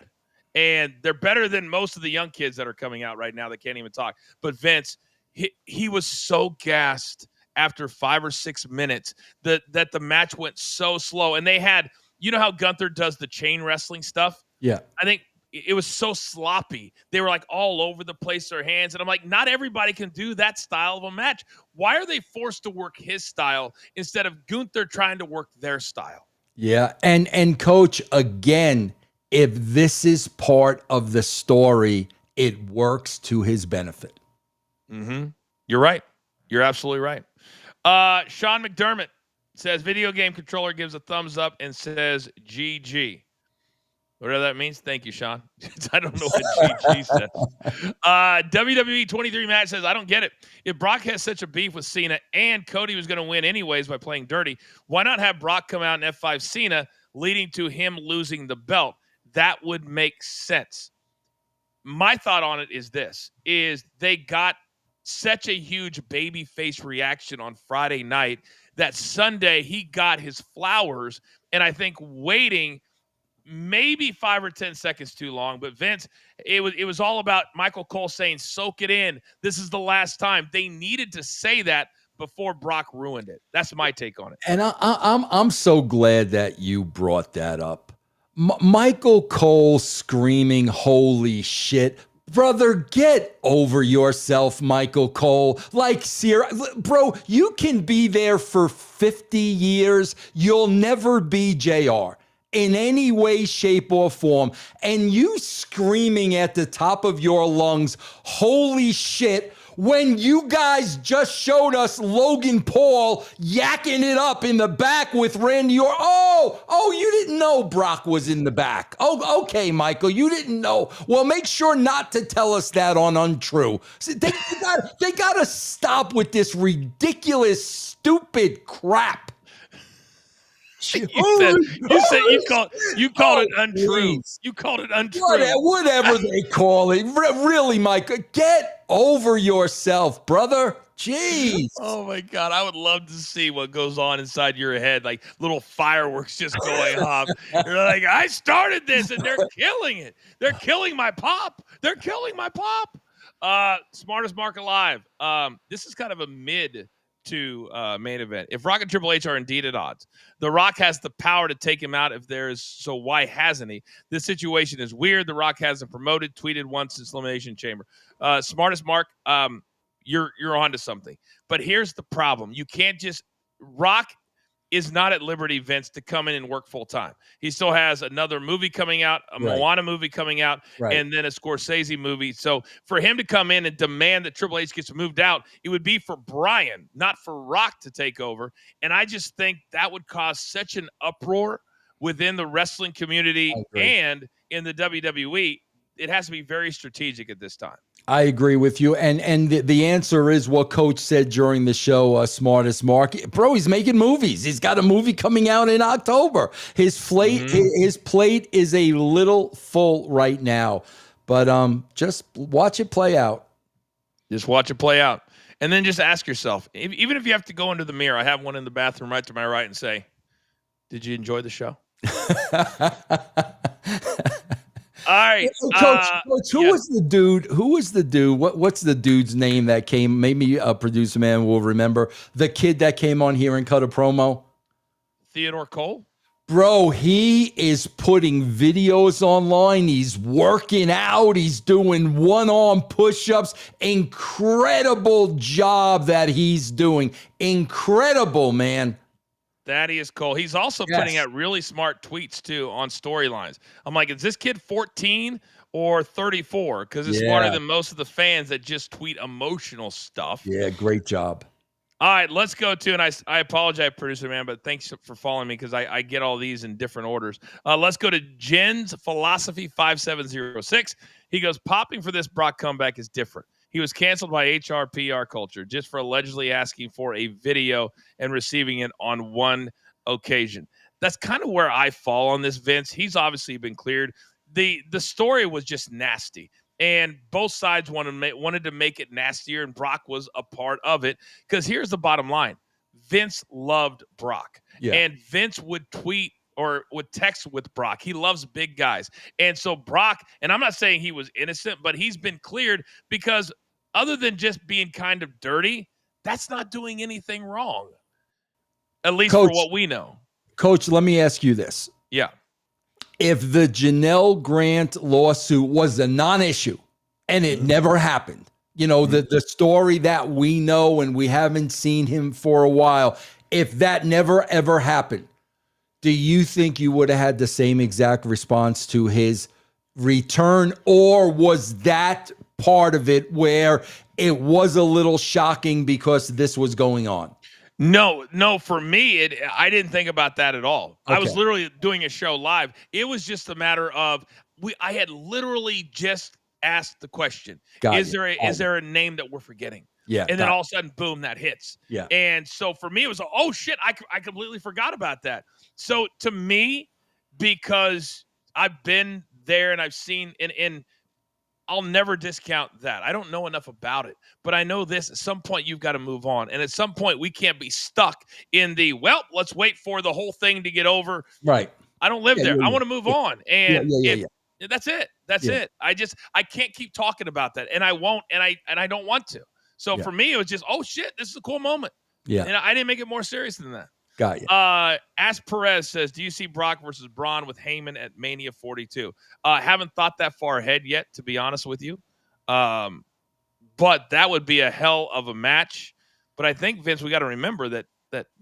and they're better than most of the young kids that are coming out right now that can't even talk. But Vince, he was so gassed after 5 or 6 minutes that the match went so slow. And they had, you know how Gunther does the chain wrestling stuff? Yeah. I think it was so sloppy. They were like all over the place, their hands. And I'm like, not everybody can do that style of a match. Why are they forced to work his style instead of Gunther trying to work their style? Yeah. And Coach, again, if this is part of the story, it works to his benefit. Mm-hmm. You're right. You're absolutely right. Sean McDermott says video game controller gives a thumbs up and says GG. Whatever that means. Thank you, Sean. I don't know what GG says. WWE 23 Matt says, I don't get it. If Brock has such a beef with Cena and Cody was going to win anyways by playing dirty, why not have Brock come out in F5 Cena, leading to him losing the belt? That would make sense. My thought on it is this, is they got such a huge babyface reaction on Friday night that Sunday he got his flowers, and I think waiting maybe 5 or 10 seconds too long. But Vince, it was all about Michael Cole saying, "Soak it in. This is the last time." They needed to say that before Brock ruined it. That's my take on it. And I'm so glad that you brought that up. Michael Cole screaming, "Holy shit." Brother, get over yourself, Michael Cole. Like, bro, you can be there for 50 years. You'll never be JR in any way, shape, or form. And you screaming at the top of your lungs, "Holy shit," when you guys just showed us Logan Paul yakking it up in the back with Randy Orton. Oh, you didn't know Brock was in the back. Oh, okay, Michael, you didn't know. Well, make sure not to tell us that on Untrue. They got to stop with this ridiculous, stupid crap. You called it untrue. Please. You called it untrue. Whatever they call it. Really, Mike, get over yourself, brother. Jeez. Oh my God. I would love to see what goes on inside your head. Like little fireworks just going off. You're like, I started this and they're killing it. They're killing my pop. They're killing my pop. Smartest Mark alive. This is kind of a mid to main event. If Rock and Triple H are indeed at odds, The Rock has the power to take him out if there is, so why hasn't he? This situation is weird. The Rock hasn't promoted, tweeted once since Elimination Chamber. Smartest Mark, you're onto something. But here's the problem. You can't just, Rock is not at liberty, Vince, to come in and work full time. He still has another movie coming out, a Moana movie coming out, and then a Scorsese movie. So for him to come in and demand that Triple H gets moved out, it would be for Brian, not for Rock to take over. And I just think that would cause such an uproar within the wrestling community and in the WWE. It has to be very strategic at this time. I agree with you. And the answer is what Coach said during the show, Smartest Mark. Bro, he's making movies. He's got a movie coming out in October. His plate is a little full right now. But just watch it play out. Just watch it play out. And then just ask yourself, even if you have to go into the mirror, I have one in the bathroom right to my right, and say, did you enjoy the show? All right, Coach, who was the dude? Who was the dude? What's the dude's name that came? Maybe a producer man will remember. The kid that came on here and cut a promo. Theodore Cole? Bro, he is putting videos online. He's working out. He's doing one-arm push-ups. Incredible job that he's doing. Incredible, man. Thaddeus Cole. He's also putting out really smart tweets, too, on storylines. I'm like, is this kid 14 or 34? Because it's smarter than most of the fans that just tweet emotional stuff. Yeah, great job. All right, let's go to, and I apologize, producer man, but thanks for following me because I get all these in different orders. Let's go to Jen's Philosophy 5706. He goes, popping for this Brock comeback is different. He was canceled by HR PR culture just for allegedly asking for a video and receiving it on one occasion. That's kind of where I fall on this, Vince. He's obviously been cleared. The story was just nasty, and both sides wanted to make it nastier, and Brock was a part of it. Because here's the bottom line. Vince loved Brock, and Vince would tweet or would text with Brock. He loves big guys. And so Brock, and I'm not saying he was innocent, but he's been cleared because other than just being kind of dirty, that's not doing anything wrong. At least Coach, for what we know. Coach, let me ask you this. Yeah. If the Janelle Grant lawsuit was a non-issue and it never happened, you know, the story that we know and we haven't seen him for a while, if that never ever happened, do you think you would have had the same exact response to his return, or was that part of it where it was a little shocking because this was going on? No, for me, I didn't think about that at all. Okay. I was literally doing a show live. It was just a matter of I had literally just asked the question. Is there a name that we're forgetting? Yeah. And then all of a sudden, boom, that hits. Yeah. And so for me, it was, oh shit, I completely forgot about that. So to me, because I've been there and I've seen, and I'll never discount that. I don't know enough about it, but I know this, at some point you've got to move on. And at some point we can't be stuck in let's wait for the whole thing to get over. Right. I don't live Yeah, there. yeah, I yeah. want to move Yeah, on. yeah, And yeah, if yeah, that's it, that's yeah, it. I can't keep talking about that, and I won't, and I don't want to. So yeah, for me, it was just, oh shit, this is a cool moment, yeah. and I didn't make it more serious than that. Got you. As Perez says, do you see Brock versus Braun with Heyman at Mania 42? Haven't thought that far ahead yet, to be honest with you. But that would be a hell of a match. But I think, Vince, we got to remember that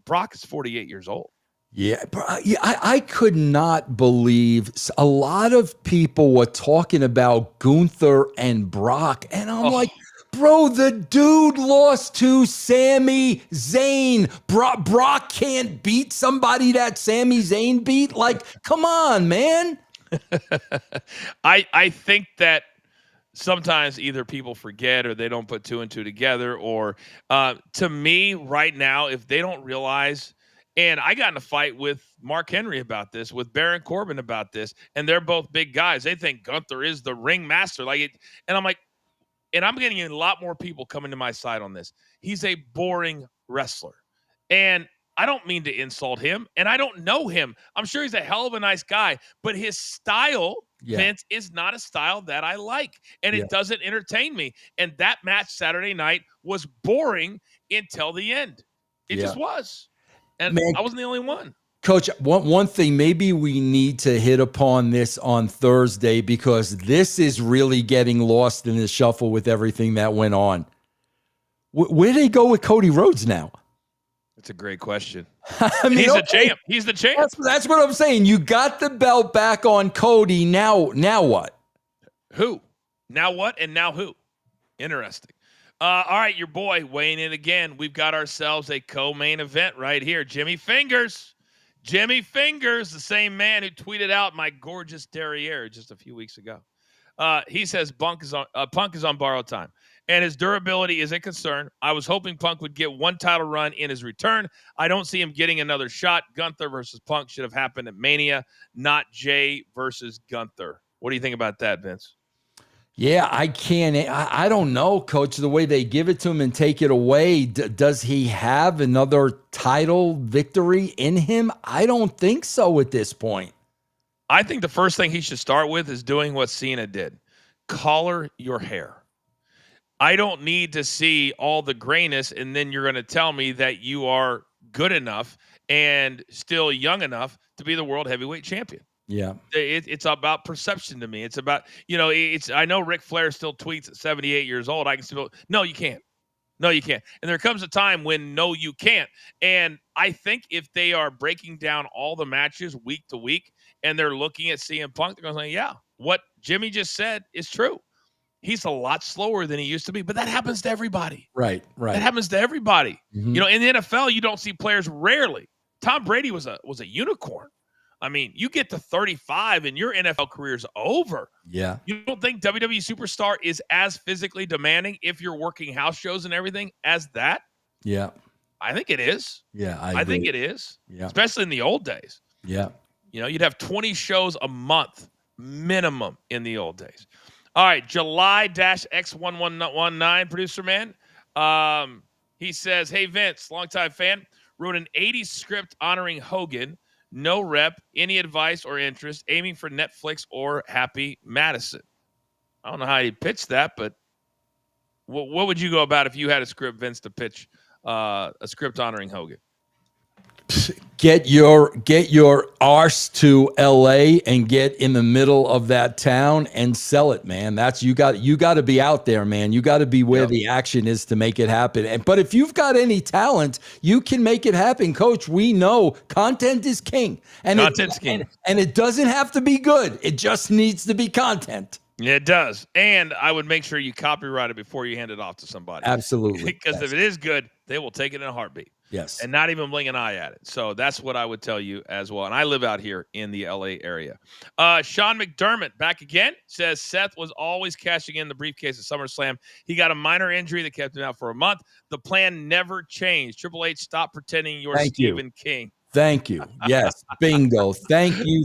Brock is 48 years old. Yeah, yeah, I could not believe a lot of people were talking about Gunther and Brock, and I'm like, bro, the dude lost to Sami Zayn. Brock can't beat somebody that Sami Zayn beat. Like, come on, man. I think that sometimes either people forget or they don't put two and two together, or to me right now, if they don't realize, and I got in a fight with Mark Henry about this, with Baron Corbin about this, and they're both big guys. They think Gunther is the ring master, like it, and I'm like, and I'm getting a lot more people coming to my side on this. He's a boring wrestler. And I don't mean to insult him, and I don't know him. I'm sure he's a hell of a nice guy, but his style, Vince, is not a style that I like, and it doesn't entertain me. And that match Saturday night was boring until the end. It just was. And Man, I wasn't the only one. Coach, one thing, maybe we need to hit upon this on Thursday, because this is really getting lost in the shuffle with everything that went on. Where do they go with Cody Rhodes now? That's a great question. I mean, he's the champ. He's the champ. That's what I'm saying. You got the belt back on Cody. Now what? Who? Now what? And now who? Interesting. All right, your boy weighing in again. We've got ourselves a co-main event right here. Jimmy Fingers. Jimmy Fingers, the same man who tweeted out my gorgeous derriere just a few weeks ago. He says Punk is on borrowed time, and his durability is a concern. I was hoping Punk would get one title run in his return. I don't see him getting another shot. Gunther versus Punk should have happened at Mania, not Jay versus Gunther. What do you think about that, Vince? Yeah, I don't know, Coach, the way they give it to him and take it away. Does he have another title victory in him? I don't think so at this point. I think the first thing he should start with is doing what Cena did. Color your hair. I don't need to see all the grayness, and then you're going to tell me that you are good enough and still young enough to be the world heavyweight champion. Yeah. It's about perception to me. It's about, I know Ric Flair still tweets at 78 years old. I can still, no, you can't. No, you can't. And there comes a time when, no, you can't. And I think if they are breaking down all the matches week to week and they're looking at CM Punk, they're going to say, yeah, what Jimmy just said is true. He's a lot slower than he used to be, but that happens to everybody. Right. That happens to everybody. Mm-hmm. In the NFL, you don't see players rarely. Tom Brady was a unicorn. I mean, you get to 35 and your NFL career is over. Yeah. You don't think WWE Superstar is as physically demanding if you're working house shows and everything as that? Yeah. I think it is. Yeah, I think it is. Yeah. Especially in the old days. Yeah. You'd have 20 shows a month minimum in the old days. All right, July-X1119, producer man. He says, hey, Vince, longtime fan, wrote an 80s script honoring Hogan. No rep, any advice or interest, aiming for Netflix or Happy Madison. I don't know how you pitch that, but what would you go about if you had a script, Vince, to pitch a script honoring Hogan? Get your arse to LA and get in the middle of that town and sell it, man. That's you got to be out there, man. You got to be where the action is to make it happen. But if you've got any talent, you can make it happen, Coach. We know content is king. And content's king. And it doesn't have to be good. It just needs to be content. Yeah, it does. And I would make sure you copyright it before you hand it off to somebody. Absolutely. Because if it is good, they will take it in a heartbeat. Yes. And not even blink an eye at it. So that's what I would tell you as well. And I live out here in the LA area. Sean McDermott back again says Seth was always cashing in the briefcase at SummerSlam. He got a minor injury that kept him out for a month. The plan never changed. Triple H, stop pretending you're Stephen King. Thank you. Yes. Bingo. Thank you.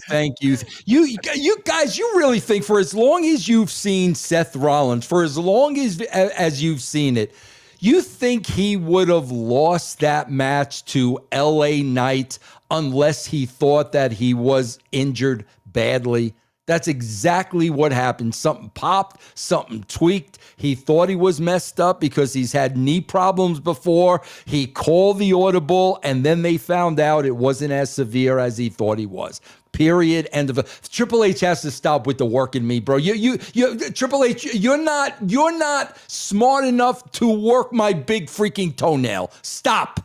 You guys, you really think for as long as you've seen Seth Rollins, for as long as you've seen it, You think he would have lost that match to LA Knight unless he thought that he was injured badly? That's exactly what happened. Something popped, something tweaked. He thought he was messed up because he's had knee problems before. He called the audible, and then they found out it wasn't as severe as he thought he was. Period. End of. Triple H has to stop with the working me, bro. You Triple H, you're not smart enough to work my big freaking toenail. Stop.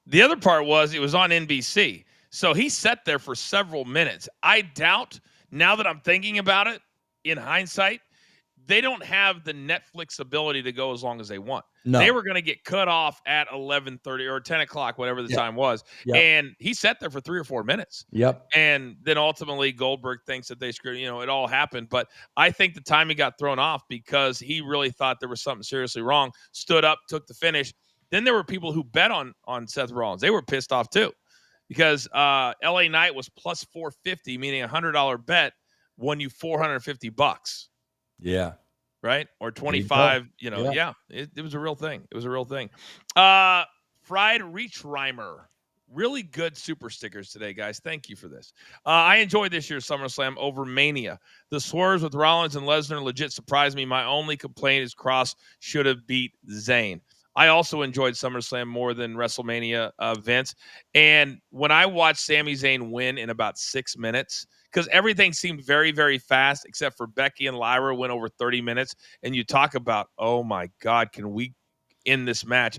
The other part was it was on NBC. So he sat there for several minutes. I doubt, now that I'm thinking about it, in hindsight, they don't have the Netflix ability to go as long as they want. No. They were going to get cut off at 11:30 or 10 o'clock, whatever the time was. Yep. And he sat there for 3 or 4 minutes. Yep. And then ultimately Goldberg thinks that they screwed, it all happened. But I think the timing got thrown off because he really thought there was something seriously wrong, stood up, took the finish. Then there were people who bet on Seth Rollins. They were pissed off too because LA Knight was plus 450, meaning $100 bet won you $450. Yeah. Right? Or 25, Yeah. It was a real thing. It was a real thing. Fried Reach Rhymer. Really good super stickers today, guys. Thank you for this. I enjoyed this year's SummerSlam over Mania. The swerves with Rollins and Lesnar legit surprised me. My only complaint is Kross should have beat Zayn. I also enjoyed SummerSlam more than WrestleMania, Vince. And when I watched Sami Zayn win in about 6 minutes, because everything seemed very, very fast, except for Becky and Lyra went over 30 minutes. And you talk about, oh, my God, can we end this match?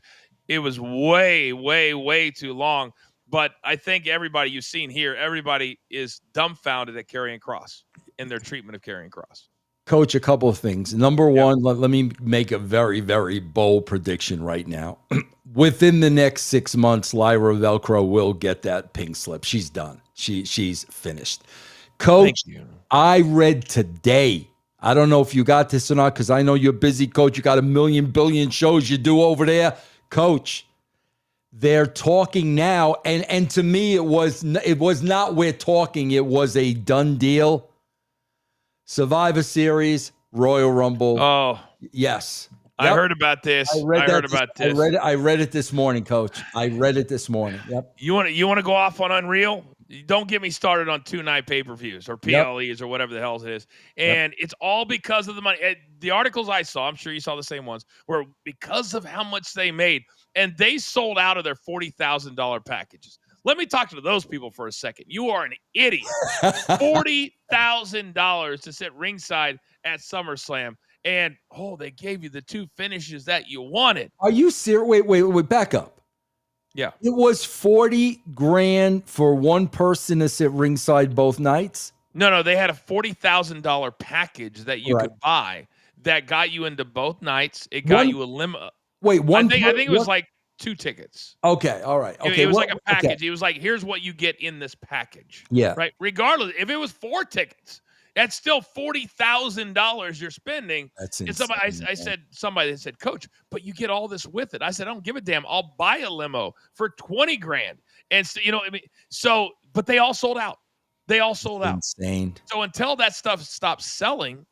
It was way, way, way too long. But I think everybody you've seen here, everybody is dumbfounded at Karrion Kross and their treatment of Karrion Kross. Coach, a couple of things. Number one, let me make a very, very bold prediction right now. Within the next 6 months, Lyra Velcro will get that pink slip. She's done. She's finished. Coach, I read today, I don't know if you got this or not, because I know you're busy, Coach. You got a million billion shows you do over there. Coach, they're talking now, and to me, it was not we're talking, it was a done deal. Survivor Series, Royal Rumble. Oh, yes. Yep. I heard about this. I read it this morning, Coach. I read it this morning. Yep. You want to go off on Unreal? Don't get me started on 2-night pay-per-views or PLEs or whatever the hell it is. And it's all because of the money. The articles I saw, I'm sure you saw the same ones, were because of how much they made. And they sold out of their $40,000 packages. Let me talk to those people for a second. You are an idiot. $40,000 to sit ringside at SummerSlam. And, they gave you the 2 finishes that you wanted. Are you serious? Wait, back up. Yeah. It was $40,000 for one person to sit ringside both nights? No, they had a $40,000 package that you could buy that got you into both nights. It got you a limo. Wait, I think it was like 2 tickets. Okay, all right. Okay, it was like a package. Okay. It was like, here's what you get in this package. Yeah. Right? Regardless, if it was 4 tickets, that's still $40,000 you're spending. That's insane. And somebody said, Coach, but you get all this with it. I said, I don't give a damn. I'll buy a limo for $20,000. And so, but they all sold out. They all sold out. Insane. So until that stuff stops selling,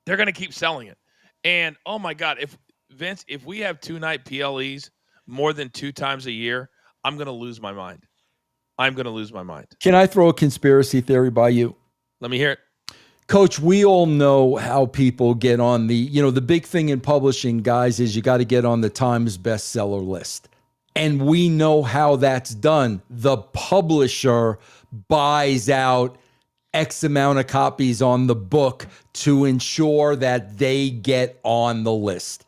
they're going to keep selling it. And oh my God, if we have 2-night PLEs more than 2 times a year, I'm going to lose my mind. Can I throw a conspiracy theory by you? Let me hear it. Coach, we all know how people get on the big thing in publishing, guys, is you got to get on the Times bestseller list. And we know how that's done. The publisher buys out X amount of copies on the book to ensure that they get on the list.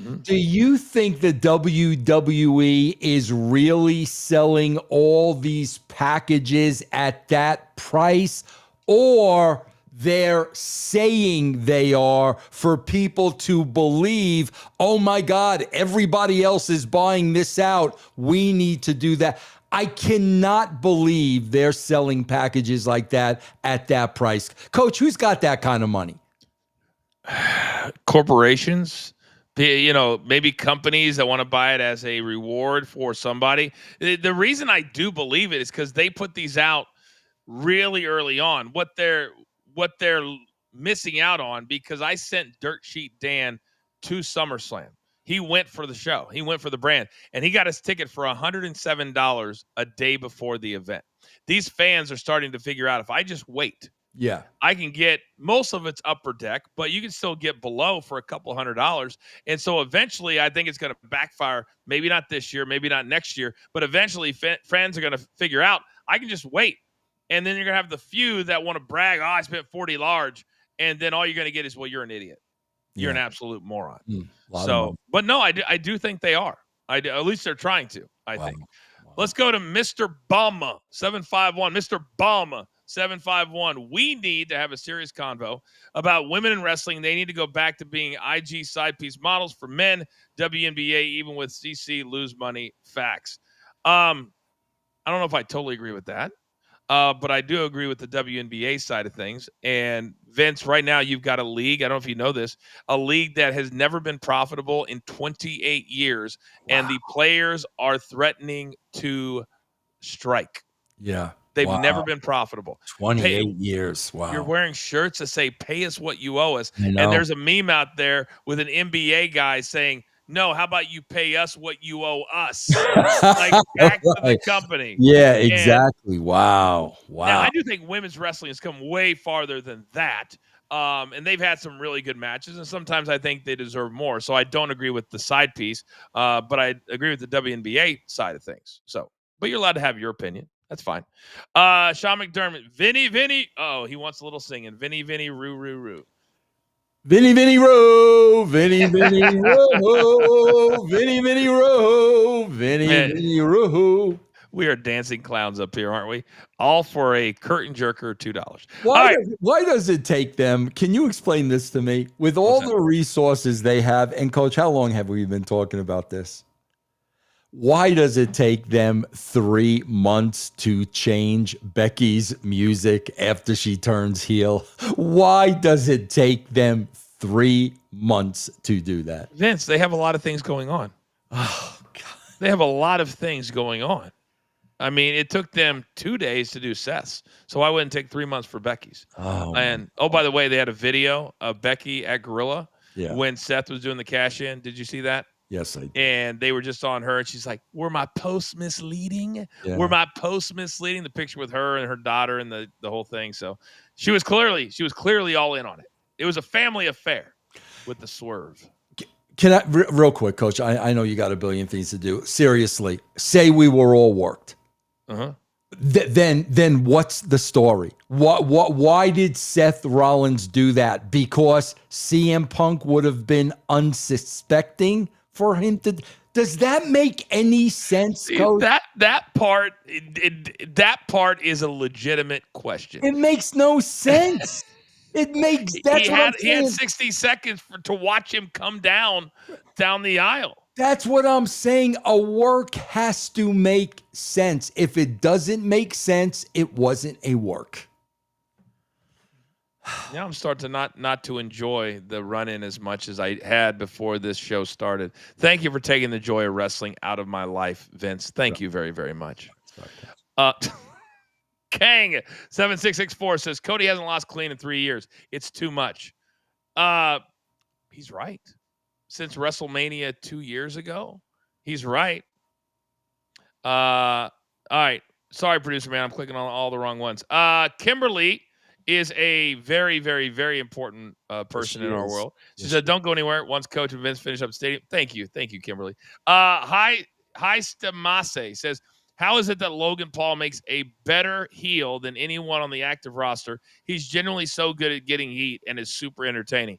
Mm-hmm. Do you think the WWE is really selling all these packages at that price, or they're saying they are for people to believe, oh my God, everybody else is buying this out, we need to do that? I cannot believe they're selling packages like that at that price. Coach, who's got that kind of money? Corporations, maybe companies that want to buy it as a reward for somebody. The reason I do believe it is because they put these out really early on. What they're missing out on, because I sent Dirt Sheet Dan to SummerSlam He went for the show. He went for the brand, and he got his ticket for $107 a day before the event. These fans are starting to figure out, if I just wait, Yeah. I can get most of it's upper deck, but you can still get below for a couple $100. And so eventually, I think it's going to backfire. Maybe not this year, maybe not next year, but eventually fans are going to figure out, I can just wait. And then you're going to have the few that want to brag, I spent 40 large. And then all you're going to get is, well, you're an idiot. You're an absolute moron. So, but no, I do think they are. At least they're trying to, I think. Wow. Let's go to Mr. Bama, 751. Mr. Bama, 751. We need to have a serious convo about women in wrestling. They need to go back to being IG side piece models for men. WNBA, even with CC, lose money. Facts. I don't know if I totally agree with that. But I do agree with the WNBA side of things. And Vince, right now you've got a league, I don't know if you know this, a league that has never been profitable in 28 years. Wow. And the players are threatening to strike. Yeah. They've never been profitable. 28 years. Wow. You're wearing shirts that say, pay us what you owe us. And there's a meme out there with an NBA guy saying, no, how about you pay us what you owe us? Like back to the company. Yeah, exactly. Wow. Now, I do think women's wrestling has come way farther than that. And they've had some really good matches, and sometimes I think they deserve more. So I don't agree with the side piece, but I agree with the WNBA side of things. So, but you're allowed to have your opinion. That's fine. Sean McDermott, Vinny. Oh, he wants a little singing. Vinny, roo, roo, roo. Vinny row, Vinny row, Vinny row, Vinny row. We are dancing clowns up here, aren't we? All for a curtain jerker, $2. Why does it take them? Can you explain this to me? With all the resources they have, and Coach, how long have we been talking about this? Why does it take them 3 months to change Becky's music after she turns heel? Why does it take them 3 months to do that? Vince, they have a lot of things going on. Oh, God. They have a lot of things going on. I mean, it took them 2 days to do Seth's. So why wouldn't it take 3 months for Becky's? By the way, they had a video of Becky at Gorilla when Seth was doing the cash in. Did you see that? Yes, I did. And they were just on her, and she's like, were my posts misleading? Yeah. Were my posts misleading? The picture with her and her daughter and the whole thing. So she was clearly all in on it. It was a family affair with the swerve. Can I, real quick, Coach, I know you got a billion things to do. Seriously, say we were all worked. Then what's the story? Why did Seth Rollins do that? Because CM Punk would have been unsuspecting for him to. Does that make any sense, Coach? That part is a legitimate question. It makes no sense. It makes he had 60 seconds to watch him come down the aisle. That's what I'm saying. A work has to make sense. If it doesn't make sense, it wasn't a work. Now I'm starting to not to enjoy the run-in as much as I had before this show started. Thank you for taking the joy of wrestling out of my life, Vince. Thank you very, very much. Kang 7664 says Cody hasn't lost clean in 3 years. It's too much. He's right. Since WrestleMania 2 years ago, he's right. All right. Sorry, producer man. I'm clicking on all the wrong ones. Kimberly is a very, very, very important person in our world. She said, "Don't go anywhere." Once Coach and Vince finish up the stadium. Thank you, Kimberly. Hi Stamase says, how is it that Logan Paul makes a better heel than anyone on the active roster? He's generally so good at getting heat and is super entertaining.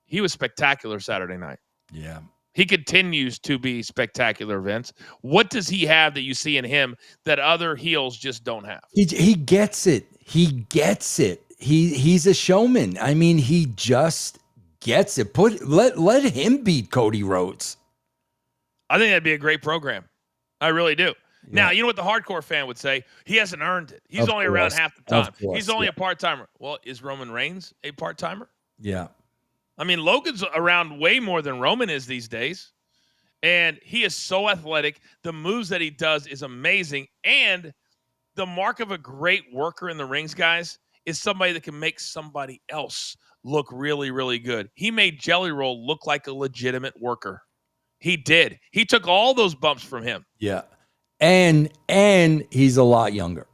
He was spectacular Saturday night. Yeah. He continues to be spectacular, Vince. What does he have that you see in him that other heels just don't have? He gets it. He gets it. He's a showman. I mean, he just gets it. Let him beat Cody Rhodes. I think that'd be a great program. I really do. Yeah. Now, you know what the hardcore fan would say? He hasn't earned it. He's only around half the time. He's only a part-timer. Well, is Roman Reigns a part-timer? Yeah. I mean, Logan's around way more than Roman is these days. And he is so athletic. The moves that he does is amazing. And the mark of a great worker in the rings, guys, is somebody that can make somebody else look really, really good. He made Jelly Roll look like a legitimate worker. He did. He took all those bumps from him. Yeah. And he's a lot younger.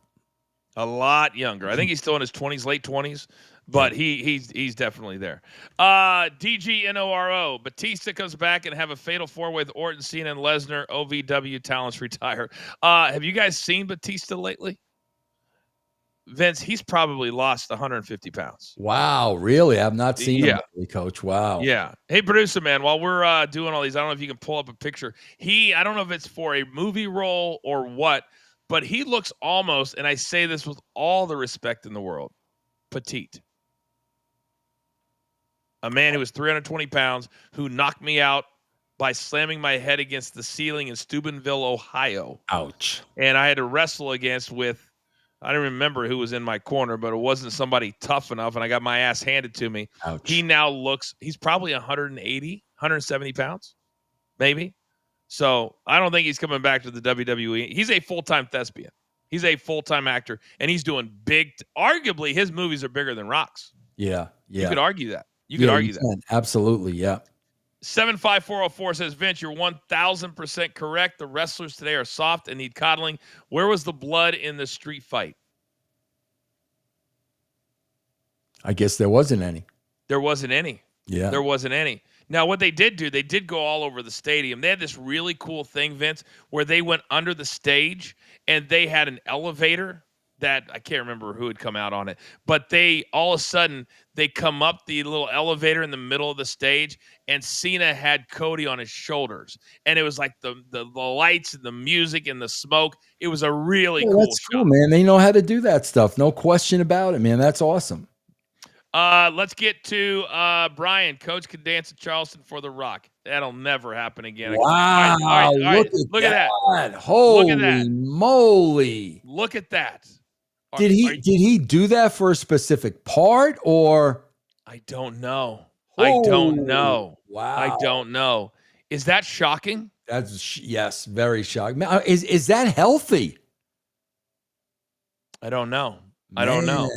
A lot younger. I think he's still in his 20s, late 20s, but he's definitely there. DGNORO. Batista comes back and have a fatal four-way with Orton, Cena, and Lesnar. OVW talents retire. Have you guys seen Batista lately? Vince, he's probably lost 150 pounds. Wow, really? I've not seen him lately, Coach. Wow. Yeah. Hey, producer man, while we're doing all these, I don't know if you can pull up a picture. I don't know if it's for a movie role or what, but he looks almost, and I say this with all the respect in the world, petite. A man who was 320 pounds who knocked me out by slamming my head against the ceiling in Steubenville, Ohio. Ouch. And I had to wrestle I don't remember who was in my corner, but it wasn't somebody tough enough, and I got my ass handed to me. Ouch. He now he's probably 180, 170 pounds, maybe. So I don't think he's coming back to the WWE. He's a full-time thespian. He's a full-time actor, and he's doing arguably his movies are bigger than Rock's. Yeah. You could argue that. You could argue that. Absolutely, yeah. 75404 says, Vince, you're 1,000% correct. The wrestlers today are soft and need coddling. Where was the blood in the street fight? I guess there wasn't any. There wasn't any. Yeah. There wasn't any. Now, what they did do, they did go all over the stadium. They had this really cool thing, Vince, where they went under the stage and they had an elevator that I can't remember who had come out on it, but they all of a sudden they come up the little elevator in the middle of the stage, and Cena had Cody on his shoulders, and it was like the lights and the music and the smoke. It was a really cool. That's cool, man. They know how to do that stuff. No question about it, man. That's awesome. Let's get to Brian. Coach can dance at Charleston for The Rock. That'll never happen again. Wow! All right. Look at that. Holy Look at that. moly! Look at that. Did he do that for a specific part, or? I don't know. Oh, I don't know. Wow. I don't know. Is that shocking? Yes, very shocking. Is that healthy? I don't know. I don't know.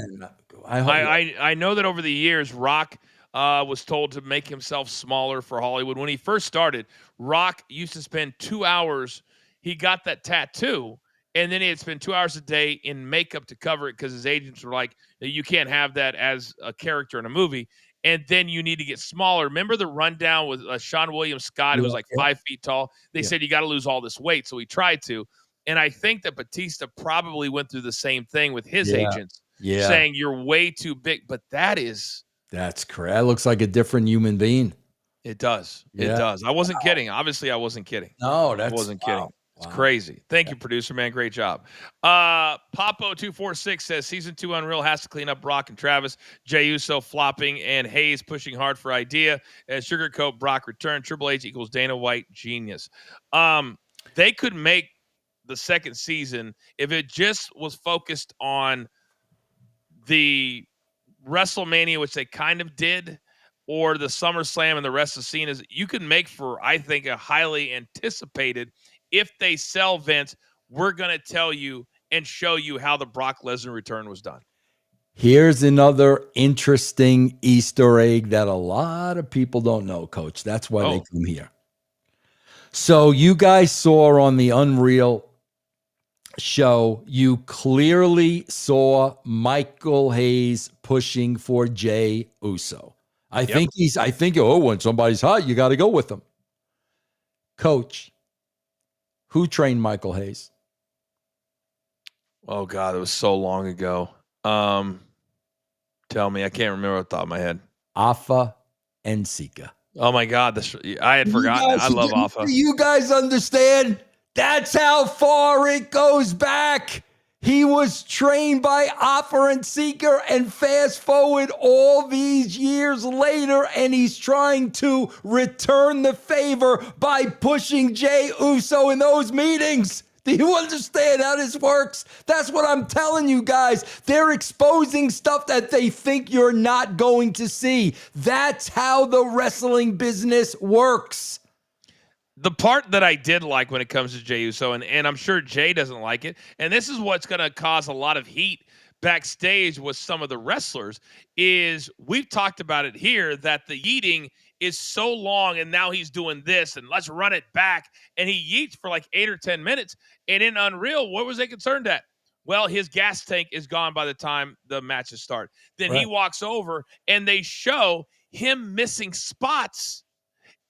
I know that over the years, Rock was told to make himself smaller for Hollywood. When he first started, Rock used to spend 2 hours. He got that tattoo, and then he had spent 2 hours a day in makeup to cover it because his agents were like, you can't have that as a character in a movie. And then you need to get smaller. Remember the rundown with Sean William Scott, who was like 5 feet tall? They said, you got to lose all this weight. So he tried to. And I think that Batista probably went through the same thing with his agents, saying you're way too big. But that's correct. That looks like a different human being. It does. Yeah. It does. I wasn't kidding. Obviously, I wasn't kidding. No, I wasn't kidding. It's crazy. Thank you, producer man. Great job. Popo246 says season 2 Unreal has to clean up Brock and Travis. Jey Uso flopping and Hayes pushing hard for idea as Sugarcoat Brock return. Triple H equals Dana White genius. They could make the second season if it just was focused on the WrestleMania, which they kind of did, or the SummerSlam and the rest of the scene. Is you could make for, I think, a highly anticipated. If they sell, Vince, we're going to tell you and show you how the Brock Lesnar return was done. Here's another interesting Easter egg that a lot of people don't know, Coach. That's why they come here. So you guys saw on the Unreal show, you clearly saw Michael Hayes pushing for Jey Uso. I think when somebody's hot, you got to go with them. Coach, who trained Michael Hayes? Oh, God, it was so long ago. Tell me. I can't remember off the top of my head. Afa and Sika. Oh, my God. I had forgotten. I love Afa. Do you guys understand? That's how far it goes back. He was trained by Afa and Sika, and fast forward all these years later, and he's trying to return the favor by pushing Jey Uso in those meetings. Do you understand how this works? That's what I'm telling you guys. They're exposing stuff that they think you're not going to see. That's how the wrestling business works. The part that I did like when it comes to Jey Uso, and I'm sure Jey doesn't like it, and this is what's going to cause a lot of heat backstage with some of the wrestlers, is we've talked about it here that the yeeting is so long, and now he's doing this, and let's run it back. And he yeets for like 8 or 10 minutes. And in Unreal, what was they concerned at? Well, his gas tank is gone by the time the matches start. Then he walks over, and they show him missing spots.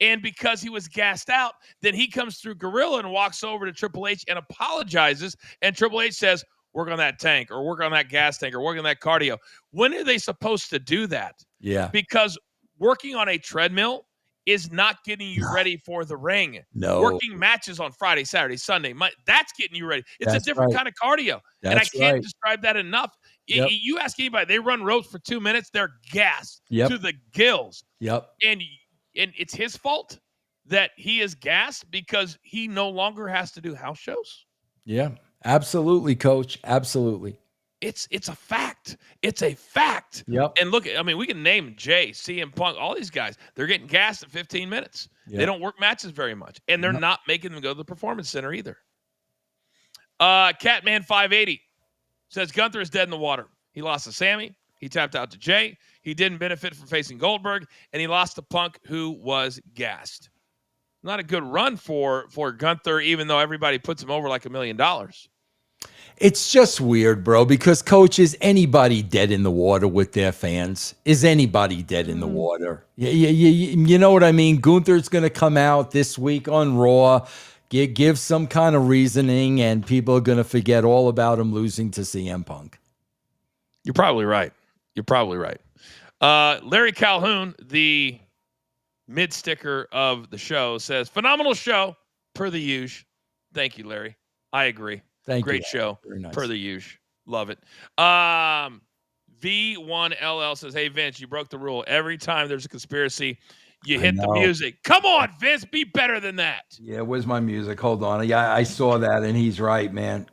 And because he was gassed out, then he comes through Gorilla and walks over to Triple H and apologizes. And Triple H says, work on that tank, or work on that gas tank, or work on that cardio. When are they supposed to do that? Yeah. Because working on a treadmill is not getting you ready for the ring. No. Working matches on Friday, Saturday, Sunday, that's getting you ready. It's a different kind of cardio. And I can't describe that enough. Yep. You ask anybody, they run ropes for 2 minutes, they're gassed to the gills. Yep. And it's his fault that he is gassed because he no longer has to do house shows. Yeah, absolutely, Coach. Absolutely. It's a fact. It's a fact. Yep. And look, I mean, we can name Jay, CM Punk, all these guys. They're getting gassed at 15 minutes. Yep. They don't work matches very much. And they're not making them go to the Performance Center either. Catman580 says Gunther is dead in the water. He lost to Sammy. He tapped out to Jay. He didn't benefit from facing Goldberg. And he lost to Punk, who was gassed. Not a good run for Gunther, even though everybody puts him over like $1 million. It's just weird, bro, because, Coach, is anybody dead in the water with their fans? Is anybody dead in the water? You know what I mean? Gunther's going to come out this week on Raw, give some kind of reasoning, and people are going to forget all about him losing to CM Punk. You're probably right. Larry Calhoun, the mid-sticker of the show, says, phenomenal show, per the usual. Thank you, Larry. I agree. Great show, nice. Per the usual. Love it. V1LL says, hey, Vince, you broke the rule. Every time there's a conspiracy, you hit the music. Come on, Vince, be better than that. Yeah, where's my music? Hold on. Yeah, I saw that, and he's right, man.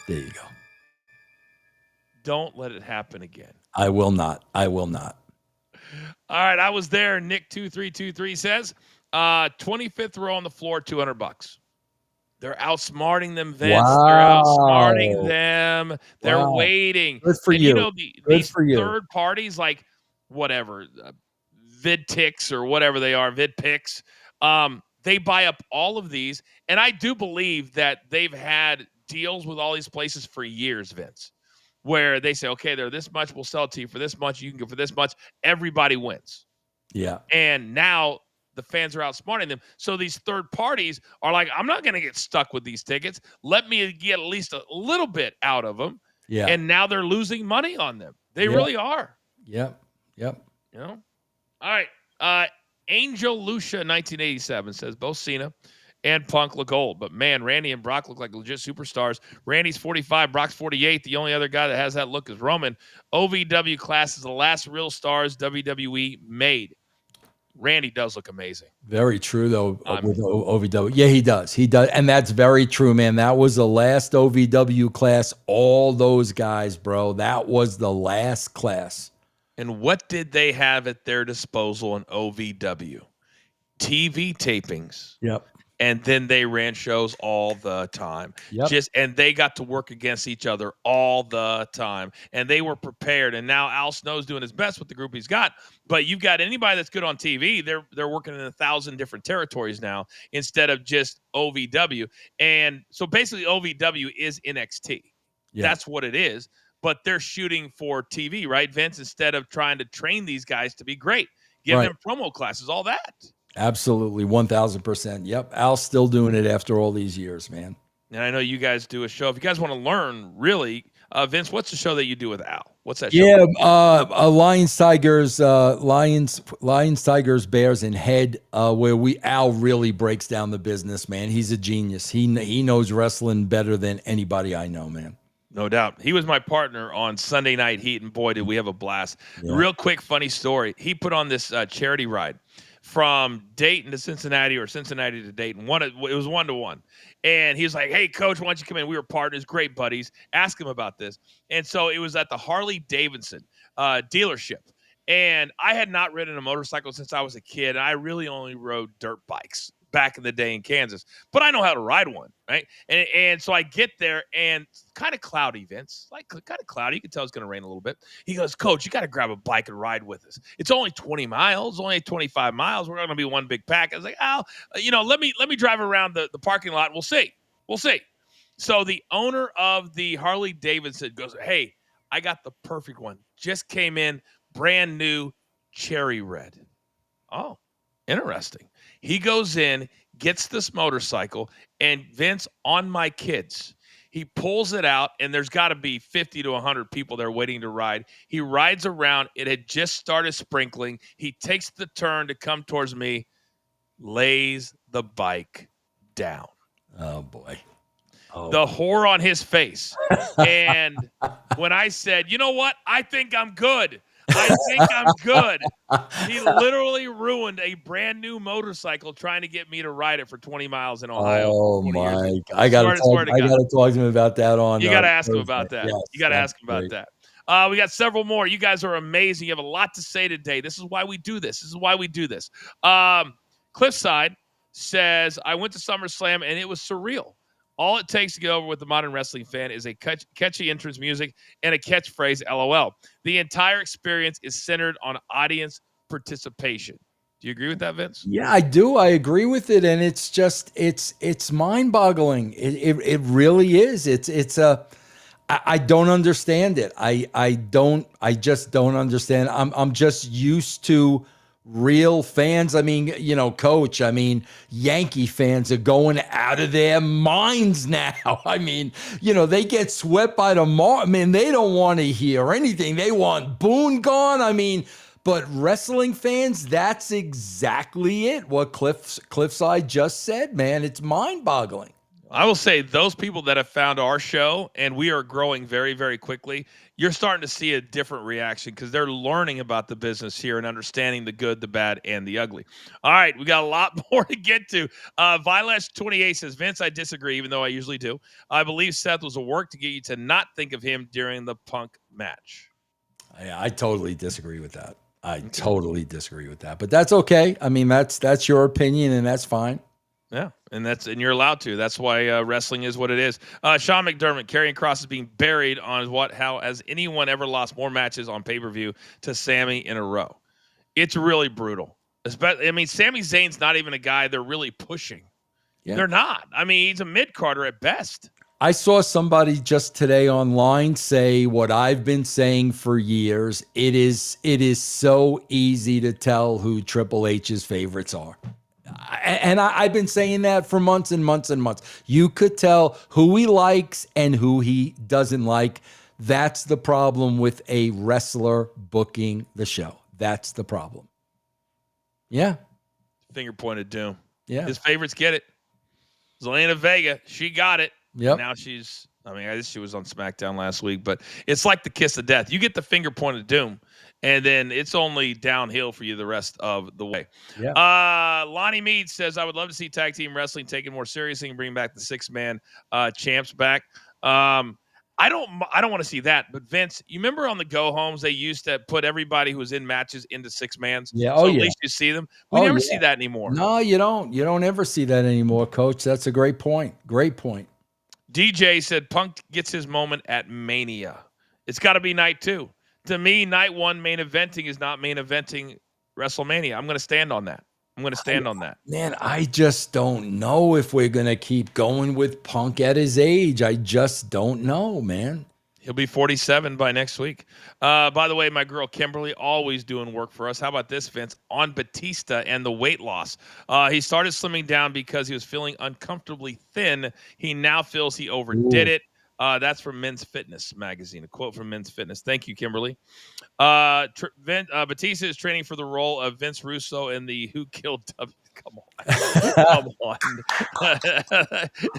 There you go. Don't let it happen again. I will not. All right, I was there. Nick2323 says, 25th row on the floor, $200. They're outsmarting them, Vince. Wow. They're outsmarting them. They're waiting. Good for you. You know, these third parties, like whatever, VidTix or whatever they are, VidPix, they buy up all of these. And I do believe that they've had deals with all these places for years, Vince, where they say, okay, they're this much, we'll sell it to you for this much, you can go for this much. Everybody wins. Yeah. And now the fans are outsmarting them. So these third parties are like, I'm not going to get stuck with these tickets. Let me get at least a little bit out of them. Yeah. And now they're losing money on them. They really are. Yep. You know? All right. Angel Lucia 1987 says both Cena and Punk look old, but man, Randy and Brock look like legit superstars. Randy's 45, Brock's 48. The only other guy that has that look is Roman. OVW class is the last real stars WWE made. Randy does look amazing. Very true, though, with OVW. Yeah, he does. And that's very true, man. That was the last OVW class. All those guys, bro. That was the last class. And what did they have at their disposal in OVW? TV tapings. Yep. And then they ran shows all the time. Yep. And they got to work against each other all the time. And they were prepared. And now Al Snow's doing his best with the group he's got. But you've got anybody that's good on TV, they're working in 1,000 different territories now instead of just OVW. And so basically OVW is NXT. Yeah. That's what it is. But they're shooting for TV, right, Vince? Instead of trying to train these guys to be great. Give them promo classes, all that. Absolutely, 1,000%. Yep, Al's still doing it after all these years, man. And I know you guys do a show. If you guys want to learn, really, Vince, what's the show that you do with Al? What's that show? Yeah, Lions, Tigers, Bears, and Head, where Al really breaks down the business, man. He's a genius. He knows wrestling better than anybody I know, man. No doubt. He was my partner on Sunday Night Heat, and boy, did we have a blast. Yeah. Real quick, funny story. He put on this charity ride from Dayton to Cincinnati or Cincinnati to Dayton. It was 1-to-1. And he was like, hey, Coach, why don't you come in? We were partners, great buddies. Ask him about this. And so it was at the Harley-Davidson dealership. And I had not ridden a motorcycle since I was a kid. And I really only rode dirt bikes back in the day in Kansas, but I know how to ride one, right? And so I get there, and kind of cloudy, Vince, like kind of cloudy. You can tell it's going to rain a little bit. He goes, Coach, you got to grab a bike and ride with us. It's only 20 miles, only 25 miles. We're going to be one big pack. I was like, oh, let me drive around the parking lot. We'll see. So the owner of the Harley Davidson goes, hey, I got the perfect one. Just came in, brand new, cherry red. Oh, interesting. He goes in, gets this motorcycle, and Vince, on my kids, he pulls it out, and there's got to be 50 to 100 people there waiting to ride. He rides around. It had just started sprinkling. He takes the turn to come towards me, lays the bike down. Oh, boy. The horror on his face. And when I said, you know what? I think I'm good. He literally ruined a brand new motorcycle trying to get me to ride it for 20 miles in Ohio. Oh my! I gotta talk to him about that on. You gotta ask him about that. Yes, you gotta ask him about that. We got several more. You guys are amazing. You have a lot to say today. This is why we do this. Cliffside says, I went to SummerSlam and it was surreal. All it takes to get over with the modern wrestling fan is a catchy entrance music and a catchphrase, LOL. The entire experience is centered on audience participation. Do you agree with that, Vince? Yeah, I do. I agree with it. And it's just, it's mind-boggling. It really is. I don't understand it. I just don't understand. I'm just used to real fans. I mean, Coach, Yankee fans are going out of their minds now. I mean, they get swept by the mark. They don't want to hear anything. They want Boone gone. But wrestling fans, that's exactly it. What Cliffside just said, man, it's mind-boggling. I will say those people that have found our show, and we are growing very, very quickly, you're starting to see a different reaction because they're learning about the business here and understanding the good, the bad, and the ugly. All right, we got a lot more to get to. Vilash28 says, Vince, I disagree, even though I usually do. I believe Seth was a work to get you to not think of him during the Punk match. I totally disagree with that. Totally disagree with that. But that's okay. That's your opinion, and that's fine. Yeah, and you're allowed to. That's why wrestling is what it is. Sean McDermott, Karrion Kross is being buried on how has anyone ever lost more matches on pay-per-view to Sami in a row? It's really brutal. Sami Zayn's not even a guy they're really pushing. Yeah. They're not. He's a mid-carder at best. I saw somebody just today online say what I've been saying for years. It is so easy to tell who Triple H's favorites are. And I've been saying that for months and months and months. You could tell who he likes and who he doesn't like. That's the problem with a wrestler booking the show. That's the problem. Yeah. Finger pointed doom. Yeah. His favorites get it. Zelina Vega, she got it. Yep. Now she's, I guess she was on SmackDown last week, but it's like the kiss of death. You get the finger pointed doom, and then it's only downhill for you the rest of the way. Yeah. Lonnie Mead says, I would love to see tag team wrestling taken more seriously and bring back the 6-man champs back. I don't want to see that, but Vince, you remember on the go homes they used to put everybody who was in matches into 6-mans? Yeah. So at least you see them. We never see that anymore. No, you don't. You don't ever see that anymore, Coach. That's a great point. Great point. DJ said Punk gets his moment at Mania. It's got to be night 2. To me, night 1 main eventing is not main eventing WrestleMania. I'm going to stand on that. Man, I just don't know if we're going to keep going with Punk at his age. I just don't know, man. He'll be 47 by next week. By the way, my girl Kimberly always doing work for us. How about this, Vince? On Batista and the weight loss. He started slimming down because he was feeling uncomfortably thin. He now feels he overdid it. That's from Men's Fitness magazine. A quote from Men's Fitness. Thank you, Kimberly. Batista is training for the role of Vince Russo in the Who Killed W. Come on.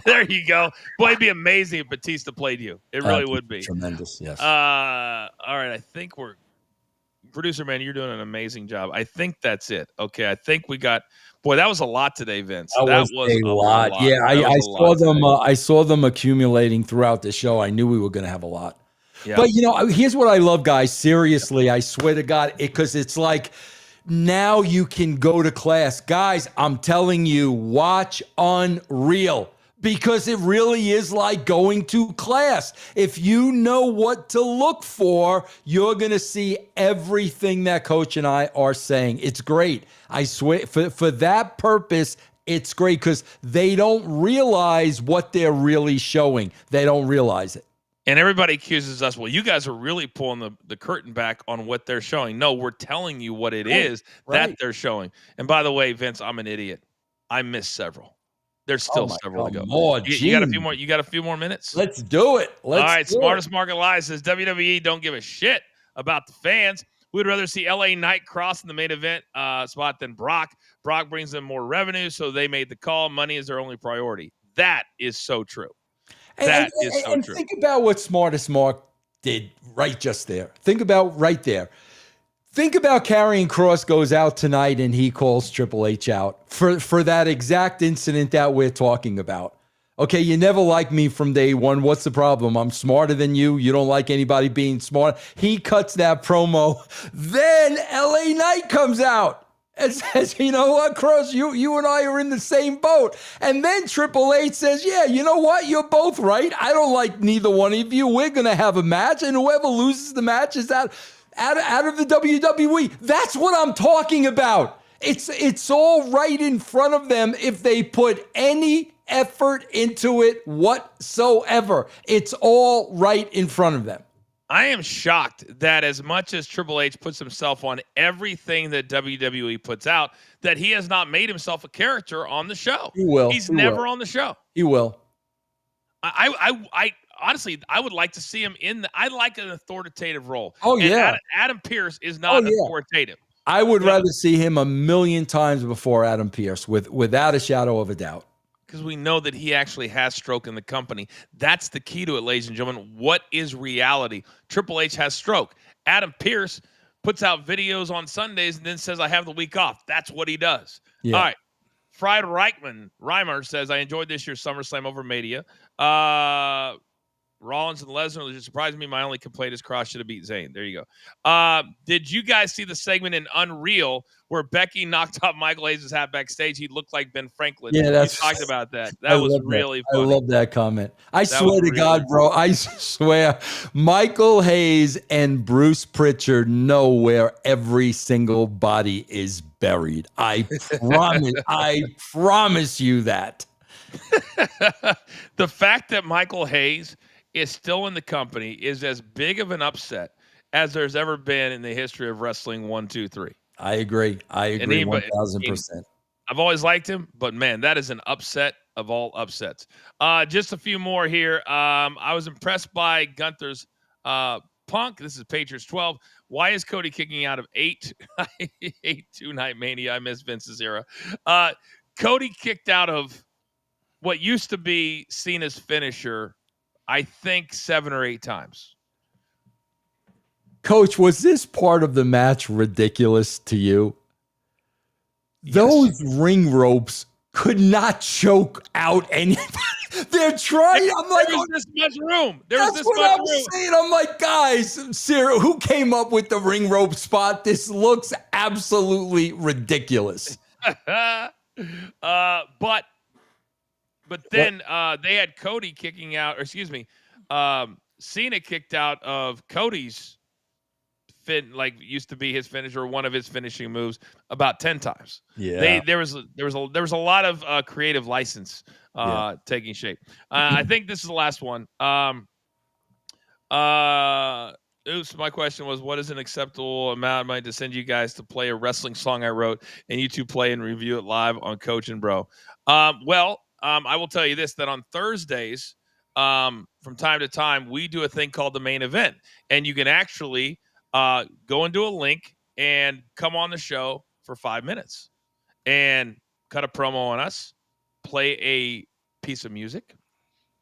There you go. Boy, it'd be amazing if Batista played you. It really would be. Tremendous, yes. All right, I think producer man, you're doing an amazing job. I think that's it. Okay, I think we got. Boy, that was a lot today, Vince. That was a lot. Yeah, I saw them accumulating throughout the show. I knew we were going to have a lot. Yeah. But here's what I love, guys. Seriously, I swear to God, because it's like Now you can go to class. Guys, I'm telling you, watch Unreal because it really is like going to class. If you know what to look for, you're going to see everything that Coach and I are saying. It's great. I swear, for that purpose, it's great because they don't realize what they're really showing. They don't realize it. And everybody accuses us, well, you guys are really pulling the curtain back on what they're showing. No, we're telling you what it is that they're showing. And by the way, Vince, I'm an idiot. I missed several. There's still several to go. You got a few more. You got a few more minutes. Let's do it. All right. Smartest Market Live says WWE don't give a shit about the fans. We'd rather see LA Knight Cross in the main event spot than Brock. Brock brings them more revenue, so they made the call. Money is their only priority. That is so true. That is so true. Think about what Smartest Mark did right just there. Think about right there. Think about Karrion Kross goes out tonight and he calls Triple H out for that exact incident that we're talking about. Okay, you never liked me from day one. What's the problem? I'm smarter than you. You don't like anybody being smart. He cuts that promo. Then LA Knight comes out and says, you know what, Kross, you and I are in the same boat. And then Triple H says, yeah, you know what? You're both right. I don't like neither one of you. We're going to have a match, and whoever loses the match is out of the WWE. That's what I'm talking about. It's all right in front of them if they put any effort into it whatsoever. It's all right in front of them. I am shocked that as much as Triple H puts himself on everything that WWE puts out, that he has not made himself a character on the show. He will. He's never on the show. He will. I honestly, I would like to see him I like an authoritative role. Oh, yeah. Adam Pearce is not authoritative. I would rather see him a million times before Adam Pearce, without a shadow of a doubt. Because we know that he actually has stroke in the company. That's the key to it, ladies and gentlemen. What is reality? Triple H has stroke. Adam Pearce puts out videos on Sundays and then says, I have the week off. That's what he does. Yeah. All right. Fried Reimer says, I enjoyed this year's SummerSlam over Mania. Rollins and Lesnar just surprised me. My only complaint is Kross should have beat Zayn. There you go. Did you guys see the segment in Unreal where Becky knocked off Michael Hayes' hat backstage? He looked like Ben Franklin. Yeah, we talked about that. That was really funny. I love that comment. I swear to God, bro, I swear, Michael Hayes and Bruce Pritchard know where every single body is buried. I promise you that. The fact that Michael Hayes is still in the company is as big of an upset as there's ever been in the history of wrestling 1, 2, 3. I agree 1,000%. I've always liked him, but man, that is an upset of all upsets. Just a few more here. I was impressed by Gunther's Punk. This is Patriots 12. Why is Cody kicking out of 8? I hate Two-Night Mania. I miss Vince's era. Cody kicked out of what used to be Cena's finisher, I think 7 or 8 times. Coach, was this part of the match ridiculous to you? Yes. Those ring ropes could not choke out anybody. They're trying. I'm like, there was this much room. That's what I'm saying. I'm like, guys, Sarah, who came up with the ring rope spot? This looks absolutely ridiculous. But then they had Cody kicking out, or excuse me, Cena kicked out of Cody's used to be his finisher, one of his finishing moves, about 10 times. Yeah, there was a lot of creative license taking shape. I think this is the last one. My question was, what is an acceptable amount of money to send you guys to play a wrestling song I wrote and you two play and review it live on Coach and Bro? I will tell you this, that on Thursdays, from time to time, we do a thing called the main event, and you can actually go into a link and come on the show for 5 minutes and cut a promo on us, play a piece of music.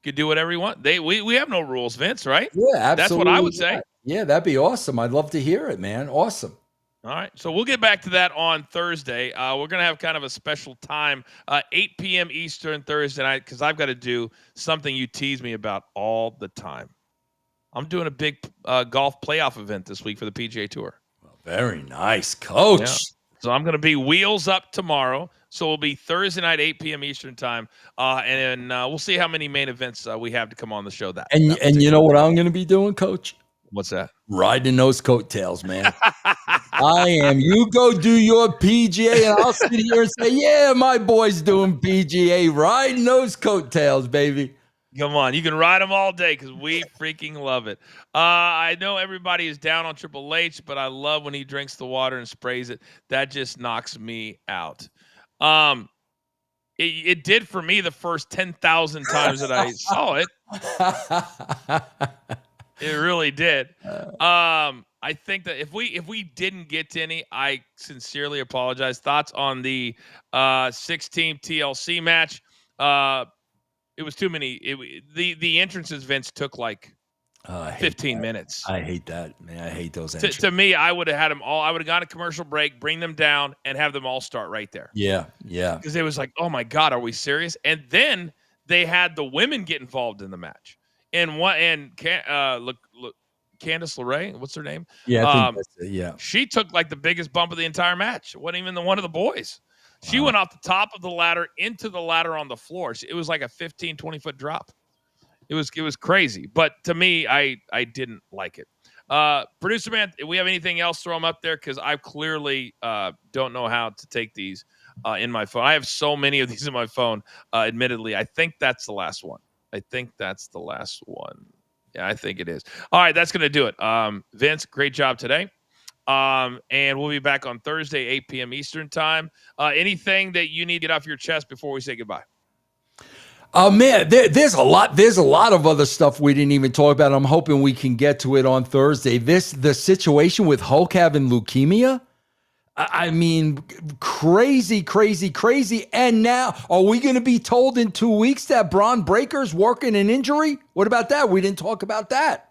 You can do whatever you want. We have no rules, Vince, right? Yeah, absolutely. That's what I would say. Yeah, that'd be awesome. I'd love to hear it, man. Awesome. All right, so we'll get back to that on Thursday. We're going to have kind of a special time, 8 p.m. Eastern Thursday night, because I've got to do something you tease me about all the time. I'm doing a big golf playoff event this week for the PGA Tour. Well, very nice, Coach. So I'm going to be wheels up tomorrow. So we'll be Thursday night, 8 p.m. Eastern time. And then we'll see how many main events we have to come on the show. And you know what I'm going to be doing, Coach? What's that? Riding those coattails, man. I am. You go do your PGA, and I'll sit here and say, yeah, my boy's doing PGA, riding those coattails, baby. Come on, you can ride them all day because we freaking love it. I know everybody is down on Triple H, but I love when he drinks the water and sprays it. That just knocks me out. It did for me the first 10,000 times that I saw it. It really did. I think that if we didn't get to any, I sincerely apologize. Thoughts on the 6-team TLC match? It was too many. The entrances, Vince, took like 15 minutes. I hate that, man. I hate those entrances. To me, I would have had them all. I would have got a commercial break, bring them down, and have them all start right there. Yeah. Because it was like, oh my God, are we serious? And then they had the women get involved in the match. And look, Candice LeRae, what's her name? Yeah, I think that's it, yeah. She took like the biggest bump of the entire match. It wasn't even one of the boys. She went off the top of the ladder into the ladder on the floor. It was like a 15, 20-foot drop. It was crazy. But to me, I didn't like it. Producer man, if we have anything else, throw them up there because I clearly don't know how to take these in my phone. I have so many of these in my phone, admittedly. I think that's the last one. Yeah, I think it is. All right, that's going to do it. Vince, great job today. And we'll be back on Thursday, 8 p.m. Eastern time. Anything that you need to get off your chest before we say goodbye? Man, there's a lot of other stuff we didn't even talk about. I'm hoping we can get to it on Thursday. The situation with Hulk having leukemia. I mean, crazy. And now, are we going to be told in 2 weeks that Braun Breaker's working an injury? What about that? We didn't talk about that.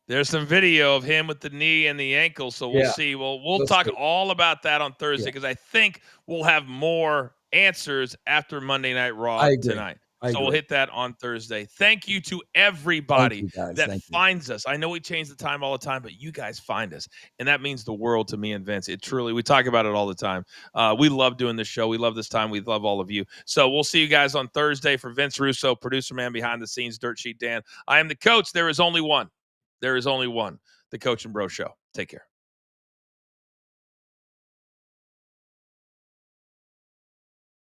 There's some video of him with the knee and the ankle, so we'll see. We'll talk all about that on Thursday because I think we'll have more answers after Monday Night Raw tonight. So we'll hit that on Thursday. Thank you to everybody that finds us. I know we change the time all the time, but you guys find us, and that means the world to me and Vince. We talk about it all the time. We love doing this show. We love this time. We love all of you. So we'll see you guys on Thursday. For Vince Russo, producer man behind the scenes, Dirt Sheet Dan. I am the coach. There is only one. The Coach and Bro Show. Take care.